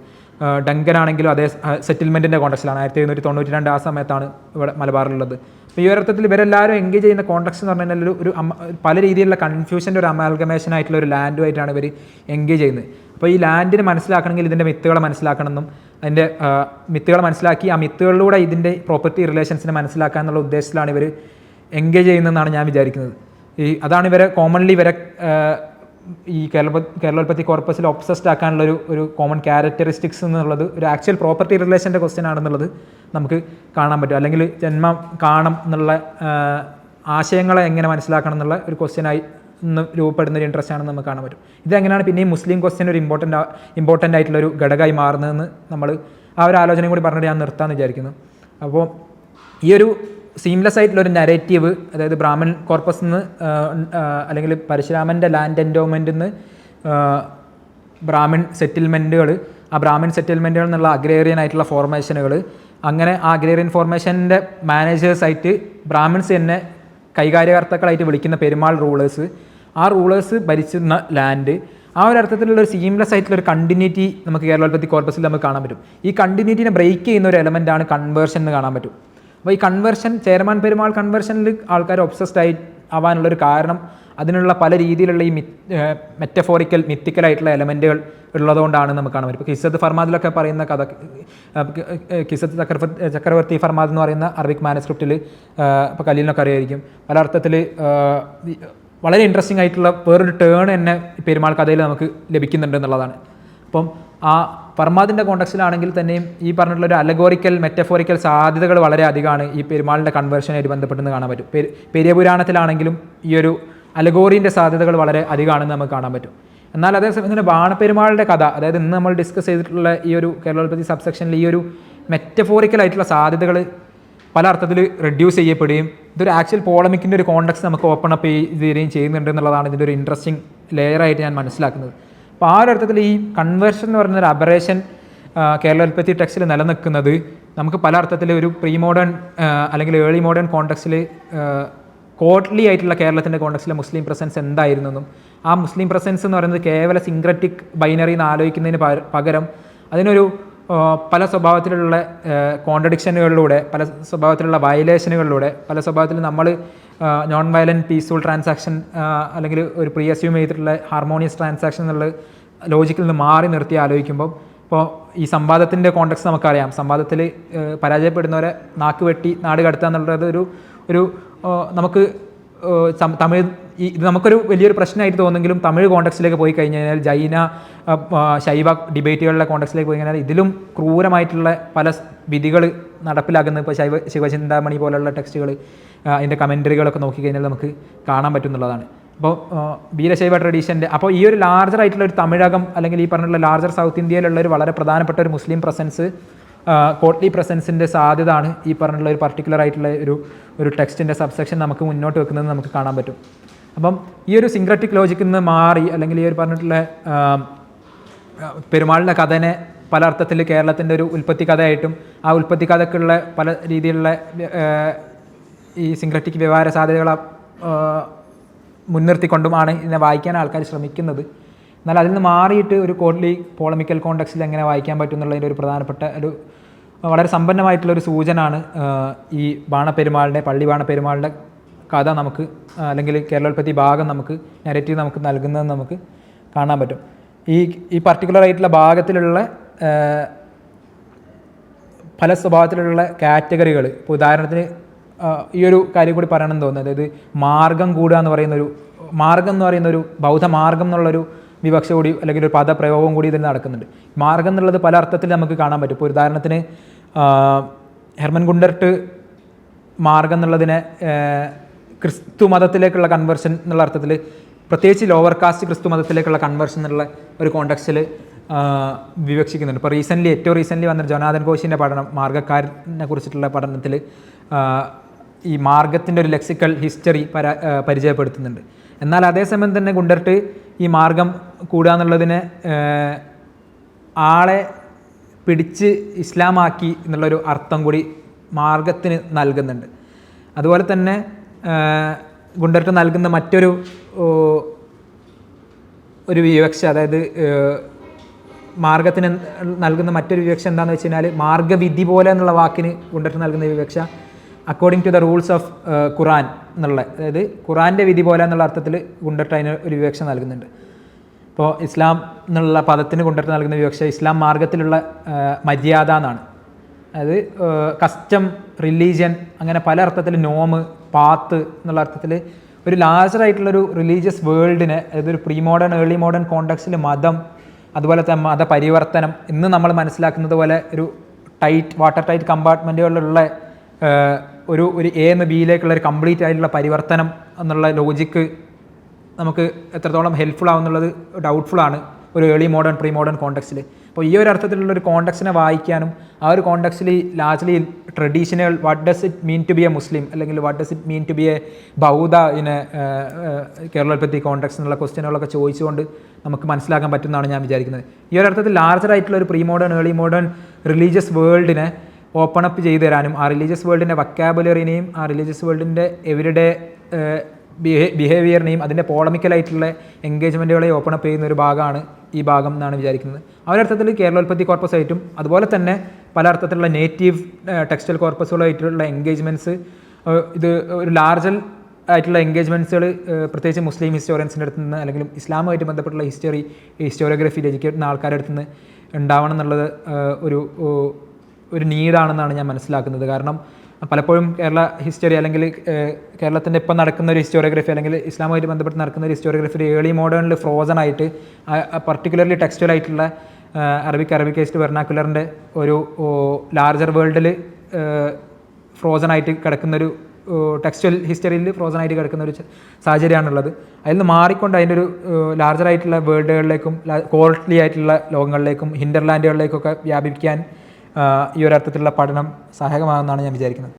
Speaker 1: ഡങ്കൻ ആണെങ്കിലും അതേ സെറ്റിൽമെൻറ്റിൻ്റെ കോണ്ടെക്സ്റ്റിലാണ്. 1792 ആ സമയത്താണ് ഇവിടെ മലബാറിലുള്ളത്. അപ്പോൾ ഈ ഒരർത്ഥത്തിൽ ഇവരെല്ലാവരും എൻഗേജ് ചെയ്യുന്ന കോണ്ടെക്സ്റ്റ് എന്ന് പറഞ്ഞു കഴിഞ്ഞാൽ ഒരു പല രീതിയിലുള്ള കൺഫ്യൂഷൻ്റെ ഒരു അമാൽഗമേഷൻ ആയിട്ടുള്ള ഒരു ലാൻഡുമായിട്ടാണ് ഇവർ എൻഗേജ് ചെയ്യുന്നത്. അപ്പോൾ ഈ ലാൻഡിനെ മനസ്സിലാക്കണമെങ്കിൽ ഇതിൻ്റെ മിത്തുകളെ മനസ്സിലാക്കണമെന്നും അതിൻ്റെ മിത്തുകളെ മനസ്സിലാക്കി ആ മിത്തുകളിലൂടെ ഇതിൻ്റെ പ്രോപ്പർട്ടി റിലേഷൻസിനെ മനസ്സിലാക്കുക എന്നുള്ള ഉദ്ദേശത്തിലാണ് ഇവർ എൻഗേജ് ചെയ്യുന്നതെന്നാണ് ഞാൻ വിചാരിക്കുന്നത്. അതാണ് ഇവരെ കോമൺലി ഇവരെ ഈ കേരളോൽപ്പത്തി കോർപ്പസിൽ ഒബ്സസ്ഡ് ആക്കാനുള്ള ഒരു കോമൺ ക്യാരക്ടറിസ്റ്റിക്സ് എന്നുള്ളത് ഒരു ആക്ച്വൽ പ്രോപ്പർട്ടി റിലേഷൻ്റെ ക്വസ്റ്റ്യൻ ആണെന്നുള്ളത് നമുക്ക് കാണാൻ പറ്റും. അല്ലെങ്കിൽ ജന്മം കാണണം എന്നുള്ള ആശയങ്ങളെ എങ്ങനെ മനസ്സിലാക്കണം എന്നുള്ള ഒരു ക്വസ്റ്റ്യനായി രൂപപ്പെടുന്ന ഒരു ഇൻട്രസ്റ്റ് ആണെന്ന് നമുക്ക് കാണാൻ പറ്റും. ഇതെങ്ങനെയാണ് പിന്നെയും മുസ്ലിം ക്വസ്റ്റ്യൻ ഒരു ഇമ്പോർട്ടൻ്റ് ആയിട്ടുള്ളൊരു ഘടകമായി മാറുന്നതെന്ന് നമ്മൾ ആ ഒരു ആലോചനയും കൂടി പറഞ്ഞിട്ട് ഞാൻ നിർത്താമെന്ന് വിചാരിക്കുന്നു. അപ്പോൾ ഈ ഒരു സീംലെസ് ആയിട്ടുള്ളൊരു നരേറ്റീവ്, അതായത് ബ്രാഹ്മൺ കോർപ്പസ് നിന്ന് അല്ലെങ്കിൽ പരശുരാമൻ്റെ ലാൻഡ് എൻഡോമെൻറ്റിൽ നിന്ന് ബ്രാഹ്മിൺ സെറ്റിൽമെൻറ്റുകൾ, ആ ബ്രാഹ്മിൺ സെറ്റിൽമെൻറ്റുകൾ എന്നുള്ള അഗ്രേറിയൻ ആയിട്ടുള്ള ഫോർമേഷനുകൾ, അങ്ങനെ ആ അഗ്രേറിയൻ ഫോർമേഷൻ്റെ മാനേജേഴ്സായിട്ട് ബ്രാഹ്മിൺസ് തന്നെ കൈകാര്യകർത്താക്കളായിട്ട് വിളിക്കുന്ന പെരുമാൾ റൂളേഴ്സ്, ആ റൂളേഴ്സ് ഭരിച്ചിരുന്ന ലാൻഡ്, ആ ഒരു അർത്ഥത്തിലുള്ള ഒരു സീംലെസ് ആയിട്ടുള്ള ഒരു കണ്ടിന്യൂറ്റി നമുക്ക് കേരളോൽപ്പത്തി കോർപ്പസിൽ നമുക്ക് കാണാൻ പറ്റും. ഈ കണ്ടിന്യൂറ്റിനെ ബ്രേക്ക് ചെയ്യുന്ന ഒരു എലമെൻ്റാണ് കൺവേർഷൻ എന്ന് കാണാൻ പറ്റും. അപ്പോൾ ഈ കൺവേർഷൻ, ചേരമാൻ പെരുമാൾ കൺവേർഷനിൽ ആൾക്കാർ ഒബ്സസ്ഡ് ആവാനുള്ളൊരു കാരണം അതിനുള്ള പല രീതിയിലുള്ള ഈ മെറ്റഫോറിക്കൽ മിത്തിക്കലായിട്ടുള്ള എലമെൻറ്റുകൾ ഉള്ളതുകൊണ്ടാണ് നമുക്ക് കാണാൻ പറ്റും. ഇപ്പോൾ കിസത്ത് ഫർമാദിലൊക്കെ പറയുന്ന കഥ, കിസത്ത് ചക്രവർത്തി ഫർമാദ് എന്ന് പറയുന്ന അറബിക് മാനസ്ക്രിപ്റ്റിൽ ഇപ്പോൾ കലീലിനൊക്കെ അറിയായിരിക്കും, പല അർത്ഥത്തിൽ വളരെ ഇൻട്രസ്റ്റിംഗ് ആയിട്ടുള്ള വേറൊരു ടേൺ തന്നെ പെരുമാൾ കഥയിൽ നമുക്ക് ലഭിക്കുന്നുണ്ട് എന്നുള്ളതാണ്. അപ്പം ആ ഫർമാദിൻ്റെ കോണ്ടക്സ്റ്റിലാണെങ്കിൽ തന്നെയും ഈ പറഞ്ഞിട്ടുള്ള ഒരു അലഗോറിക്കൽ മെറ്റഫോറിക്കൽ സാധ്യതകൾ വളരെ അധികമാണ് ഈ പെരുമാളിൻ്റെ കൺവേർഷനായിട്ട് ബന്ധപ്പെട്ടെന്ന് കാണാൻ പറ്റും. പെരിയ പുരാണത്തിലാണെങ്കിലും ഈ ഒരു അലഗോറിൻ്റെ സാധ്യതകൾ വളരെ അധികമാണെന്ന് നമുക്ക് കാണാൻ പറ്റും. എന്നാൽ അതേസമയം തന്നെ ബാണപ്പെരുമാളുടെ കഥ, അതായത് ഇന്ന് നമ്മൾ ഡിസ്കസ് ചെയ്തിട്ടുള്ള ഈ ഒരു കേരളോൽപ്പത്തി സബ്സെക്ഷനിൽ ഈ ഒരു മെറ്റഫോറിക്കലായിട്ടുള്ള സാധ്യതകൾ പല അർത്ഥത്തിൽ റെഡ്യൂസ് ചെയ്യപ്പെടുകയും ഇതൊരു ആക്ച്വൽ പോളമിക്കിൻ്റെ ഒരു കോണ്ടക്സ്റ്റ് നമുക്ക് ഓപ്പൺ അപ്പ് ചെയ്യുകയും ചെയ്യുന്നുണ്ട് എന്നുള്ളതാണ് ഇതിൻ്റെ ഒരു ഇൻട്രസ്റ്റിംഗ് ലെയറായിട്ട് ഞാൻ മനസ്സിലാക്കുന്നത്. അപ്പോൾ ആ ഒരു അർത്ഥത്തിൽ ഈ കൺവേർഷൻ എന്ന് പറയുന്ന ഒരു അബറേഷൻ കേരളോൽപ്പത്തി ടെക്സ്റ്റിൽ നിലനിൽക്കുന്നത് നമുക്ക് പല അർത്ഥത്തിൽ ഒരു പ്രീ മോഡേൺ അല്ലെങ്കിൽ ഏർലി മോഡേൺ കോണ്ടക്സ്റ്റിൽ കോട്ട്ലി ആയിട്ടുള്ള കേരളത്തിൻ്റെ കോണ്ടക്സ്റ്റിലെ മുസ്ലിം പ്രസൻസ് എന്തായിരുന്നെന്നും ആ മുസ്ലിം പ്രസൻസ് എന്ന് പറയുന്നത് കേവല സിങ്ക്രറ്റിക് ബൈനറി എന്ന് ആലോചിക്കുന്നതിന് പകരം അതിനൊരു പല സ്വഭാവത്തിലുള്ള കോൺട്രഡിക്ഷനുകളിലൂടെ, പല സ്വഭാവത്തിലുള്ള വയലേഷനുകളിലൂടെ, പല സ്വഭാവത്തിൽ നമ്മൾ നോൺ വയലൻറ്റ് പീസ്ഫുൾ ട്രാൻസാക്ഷൻ അല്ലെങ്കിൽ ഒരു പ്രീ അസ്യൂം ചെയ്തിട്ടുള്ള ഹാർമോണിയസ് ട്രാൻസാക്ഷൻ എന്നുള്ള ലോജിക്കിൽ നിന്ന് മാറി നിർത്തി ആലോചിക്കുമ്പോൾ ഇപ്പോൾ ഈ സംവാദത്തിൻ്റെ കോണ്ടക്സ്റ്റ് നമുക്കറിയാം. സംവാദത്തിൽ പരാജയപ്പെടുന്നവരെ നാക്ക് വെട്ടി നാട് കടത്തുക എന്നുള്ളത് ഒരു നമുക്ക് തമിഴ് ഇത് നമുക്കൊരു വലിയൊരു പ്രശ്നമായിട്ട് തോന്നുമെങ്കിലും തമിഴ് കോണ്ടക്സ്റ്റിലേക്ക് പോയി കഴിഞ്ഞാൽ, ജൈന ശൈവ ഡിബേറ്റുകളുടെ കോണ്ടക്സ്റ്റിലേക്ക് പോയി കഴിഞ്ഞാൽ ഇതിലും ക്രൂരമായിട്ടുള്ള പല വിധികൾ നടപ്പിലാക്കുന്നത് ഇപ്പോൾ ശിവചിന്താമണി പോലുള്ള ടെക്സ്റ്റുകൾ അതിൻ്റെ കമൻറ്ററികളൊക്കെ നോക്കിക്കഴിഞ്ഞാൽ നമുക്ക് കാണാൻ പറ്റുന്നുള്ളതാണ്. അപ്പോൾ വീരശൈവ ട്രഡീഷൻ്റെ അപ്പോൾ ഈ ഒരു ലാർജർ ആയിട്ടുള്ള ഒരു തമിഴകം അല്ലെങ്കിൽ ഈ പറഞ്ഞിട്ടുള്ള ലാർജർ സൗത്ത് ഇന്ത്യയിലുള്ള ഒരു വളരെ പ്രധാനപ്പെട്ട ഒരു മുസ്ലിം പ്രസൻസ്, കോട്ട്ലി പ്രസൻസിൻ്റെ സാധ്യത ആണ് ഈ പറഞ്ഞിട്ടുള്ള ഒരു പർട്ടിക്കുലർ ആയിട്ടുള്ള ഒരു ടെക്സ്റ്റിൻ്റെ സബ്സെക്ഷൻ നമുക്ക് മുന്നോട്ട് വെക്കുന്നത് നമുക്ക് കാണാൻ പറ്റും. അപ്പം ഈ ഒരു സിങ്ക്രറ്റിക് ലോജിക്കിൽ നിന്ന് മാറി അല്ലെങ്കിൽ ഈ ഒരു പറഞ്ഞിട്ടുള്ള പെരുമാളിൻ്റെ കഥനെ പല അർത്ഥത്തിൽ കേരളത്തിൻ്റെ ഒരു ഉൽപ്പത്തി കഥയായിട്ടും ആ ഉൽപ്പത്തി കഥക്കുള്ള പല രീതിയിലുള്ള ഈ സിങ്ക്രറ്റിക് വ്യവഹാര സാധ്യതകളെ മുൻനിർത്തിക്കൊണ്ടുമാണ് ഇതിനെ വായിക്കാൻ ആൾക്കാർ ശ്രമിക്കുന്നത്. എന്നാൽ അതിൽ നിന്ന് മാറിയിട്ട് ഒരു കോട്ട്ലി പോളമിക്കൽ കോണ്ടക്സ്റ്റിൽ എങ്ങനെ വായിക്കാൻ പറ്റും എന്നുള്ളതിൻ്റെ ഒരു പ്രധാനപ്പെട്ട ഒരു വളരെ സമ്പന്നമായിട്ടുള്ളൊരു സൂചനയാണ് ഈ ബാണപ്പെരുമാളിൻ്റെ പള്ളി ബാണപ്പെരുമാളിൻ്റെ കഥ നമുക്ക് അല്ലെങ്കിൽ കേരളോൽപ്പത്തി ഭാഗം നമുക്ക് നെഗറ്റീവ് നമുക്ക് നൽകുന്നത് നമുക്ക് കാണാൻ പറ്റും. ഈ പർട്ടിക്കുലർ ആയിട്ടുള്ള ഭാഗത്തിലുള്ള പല സ്വഭാവത്തിലുള്ള കാറ്റഗറികൾ, ഇപ്പോൾ ഉദാഹരണത്തിന് ഈ ഒരു കാര്യം കൂടി പറയണമെന്ന് തോന്നുന്നത്, അതായത് മാർഗം കൂടുക എന്ന് പറയുന്നൊരു ബൗദ്ധമാർഗം എന്നുള്ളൊരു വിവക്ഷ കൂടി അല്ലെങ്കിൽ ഒരു പദപ്രയോഗം കൂടി ഇതിൽ നടക്കുന്നുണ്ട്. മാർഗം എന്നുള്ളത് പല അർത്ഥത്തിൽ നമുക്ക് കാണാൻ പറ്റും. ഇപ്പോൾ ഉദാഹരണത്തിന് ഹെർമൻ ഗുണ്ടർട്ട് മാർഗം എന്നുള്ളതിനെ ക്രിസ്തു മതത്തിലേക്കുള്ള കൺവേർഷൻ എന്നുള്ള അർത്ഥത്തിൽ, പ്രത്യേകിച്ച് ലോവർ കാസ്റ്റ് ക്രിസ്തു മതത്തിലേക്കുള്ള കൺവേർഷൻ എന്നുള്ള ഒരു കോണ്ടക്സ്റ്റിൽ വിവക്ഷിക്കുന്നുണ്ട്. ഇപ്പോൾ ഏറ്റവും റീസെൻ്റ്ലി വന്ന ജോനാഥൻ കോശിൻ്റെ പഠനം മാർഗ്ഗക്കാരനെ കുറിച്ചിട്ടുള്ള പഠനത്തിൽ ഈ മാർഗത്തിൻ്റെ ഒരു ലെക്സിക്കൽ ഹിസ്റ്ററി പരിചയപ്പെടുത്തുന്നുണ്ട്. എന്നാൽ അതേസമയം തന്നെ ഗുണ്ടർട്ട് ഈ മാർഗം കൂടുക എന്നുള്ളതിനെ ആളെ പിടിച്ച് ഇസ്ലാമാക്കി എന്നുള്ളൊരു അർത്ഥം കൂടി മാർഗത്തിന് നൽകുന്നുണ്ട്. അതുപോലെ തന്നെ ഗുണ്ടർട്ട് നൽകുന്ന മറ്റൊരു വിവക്ഷ, അതായത് മാർഗത്തിന് നൽകുന്ന മറ്റൊരു വിവക്ഷ എന്താണെന്ന് വെച്ച് കഴിഞ്ഞാൽ മാർഗവിധി പോലെ എന്നുള്ള വാക്കിന് ഗുണ്ടർട്ട് നൽകുന്ന വിവക്ഷ according to the rules of Quran എന്നുള്ള, അതായത് ഖുറാൻ്റെ വിധി പോലെ എന്നുള്ള അർത്ഥത്തിൽ ഗുണ്ടർട്ട് അതിന് ഒരു വിവക്ഷ നൽകുന്നുണ്ട്. ഇപ്പോൾ ഇസ്ലാം എന്നുള്ള പദത്തിന് ഗുണ്ടർട്ട് നൽകുന്ന വിവക്ഷ ഇസ്ലാം മാർഗത്തിലുള്ള മര്യാദ എന്നാണ്. അതായത് കസ്റ്റം, റിലീജിയൻ, അങ്ങനെ പല അർത്ഥത്തിൽ നോമ്, പാത്ത് എന്നുള്ള അർത്ഥത്തിൽ ഒരു ലാർജറായിട്ടുള്ളൊരു റിലീജിയസ് വേൾഡിനെ, അതായത് ഒരു പ്രീ മോഡേൺ ഏർലി മോഡേൺ കോണ്ടക്സ്റ്റിൽ മതം, അതുപോലെ തന്നെ മതപരിവർത്തനം, ഇന്ന് നമ്മൾ മനസ്സിലാക്കുന്നത് പോലെ ഒരു വാട്ടർ ടൈറ്റ് കമ്പാർട്ട്മെൻറ്റുകളിലുള്ള ഒരു എ എന്ന് ബിയിലേക്കുള്ള ഒരു കംപ്ലീറ്റ് ആയിട്ടുള്ള പരിവർത്തനം എന്നുള്ള ലോജിക്ക് നമുക്ക് എത്രത്തോളം ഹെൽപ്ഫുൾ ആവുന്നുള്ളത് ഡൗട്ട്ഫുള്ളാണ് ഒരു ഏർലി മോഡേൺ പ്രീ മോഡേൺ കോണ്ടക്സ്റ്റിൽ. അപ്പോൾ ഈ ഒരു അർത്ഥത്തിലുള്ള ഒരു കോണ്ടക്സ്റ്റിനെ വായിക്കാനും ആ ഒരു കോണ്ടക്സ്റ്റിൽ largely traditional what does it mean to be a Muslim അല്ലെങ്കിൽ what does it mean to be a ബൗദ്ധ ഇൻ കേരളോൽപ്പത്തി കോണ്ടക്സ്റ്റ് എന്നുള്ള ക്വസ്റ്റ്യനുകളൊക്കെ ചോദിച്ചുകൊണ്ട് നമുക്ക് മനസ്സിലാക്കാൻ പറ്റുമെന്നാണ് ഞാൻ വിചാരിക്കുന്നത്. ഈ ഒരു അർത്ഥത്തിൽ ലാർജറായിട്ടുള്ള ഒരു pre modern early modern religious വേൾഡിനെ ഓപ്പൺ അപ്പ് ചെയ്തു തരാനും ആ റിലീജിയസ് വേൾഡിൻ്റെ വൊക്കാബുലറിനെയും ആ റിലീജിയസ് വേൾഡിൻ്റെ എവരിഡേ ബിഹേവിയറിനെയും അതിൻ്റെ പോളമിക്കലായിട്ടുള്ള എൻഗേജ്മെൻറ്റുകളെ ഓപ്പൺ അപ്പ് ചെയ്യുന്ന ഒരു ഭാഗമാണ് ഈ ഭാഗം എന്നാണ് വിചാരിക്കുന്നത്. ആ ഒരു അർത്ഥത്തിൽ കേരളോൽപ്പത്തി കോർപ്പസ് ആയിട്ടും അതുപോലെ തന്നെ പല അർത്ഥത്തിലുള്ള നേറ്റീവ് ടെക്സ്റ്റൽ കോർപ്പസുകളായിട്ടുള്ള എൻഗേജ്മെൻറ്റ്സ്, ഇത് ഒരു ലാർജൽ ആയിട്ടുള്ള എൻഗേജ്മെൻറ്റ്സുകൾ പ്രത്യേകിച്ച് മുസ്ലിം ഹിസ്റ്റോറിയൻസിൻ്റെ അടുത്ത് നിന്ന് അല്ലെങ്കിൽ ഇസ്ലാമുമായിട്ട് ബന്ധപ്പെട്ടുള്ള ഹിസ്റ്റോറിയോഗ്രഫിയിൽ എഡ്യൂക്കേറ്റുന്ന ആൾക്കാരുടെ അടുത്ത് നിന്ന് ഉണ്ടാവണം എന്നുള്ളത് ഒരു നീഡാണെന്നാണ് ഞാൻ മനസ്സിലാക്കുന്നത്. കാരണം പലപ്പോഴും കേരള ഹിസ്റ്ററി അല്ലെങ്കിൽ കേരളത്തിൻ്റെ ഇപ്പം നടക്കുന്ന ഒരു ഹിസ്റ്റോറിയോഗ്രഫി അല്ലെങ്കിൽ ഇസ്ലാമുമായിട്ട് ബന്ധപ്പെട്ട് നടക്കുന്ന ഒരു ഹിസ്റ്റോറിയോഗ്രഫി ഏർലി മോഡേണിൽ ഫ്രോസൺ ആയിട്ട് പർട്ടിക്കുലർലി ടെക്സ്റ്റൽ ആയിട്ടുള്ള അറബിക് വെർനാക്കുലറിൻ്റെ ഒരു ലാർജർ വേൾഡിൽ ഫ്രോസൺ ആയിട്ട് കിടക്കുന്നൊരു ടെക്സ്റ്റൽ ഹിസ്റ്ററിയിൽ ഫ്രോസൺ ആയിട്ട് കിടക്കുന്ന ഒരു സാഹചര്യമാണുള്ളത്. അതിൽ നിന്ന് മാറിക്കൊണ്ട് അതിൻ്റെ ഒരു ലാർജറായിട്ടുള്ള വേൾഡുകളിലേക്കും കോൾട്ട്ലി ആയിട്ടുള്ള ലോകങ്ങളിലേക്കും ഹിൻഡർലാൻഡുകളിലേക്കൊക്കെ വ്യാപിക്കാൻ ഈ ഒരു അർത്ഥത്തിലുള്ള പഠനം സഹായകമാകുമെന്നാണ് ഞാൻ വിചാരിക്കുന്നത്.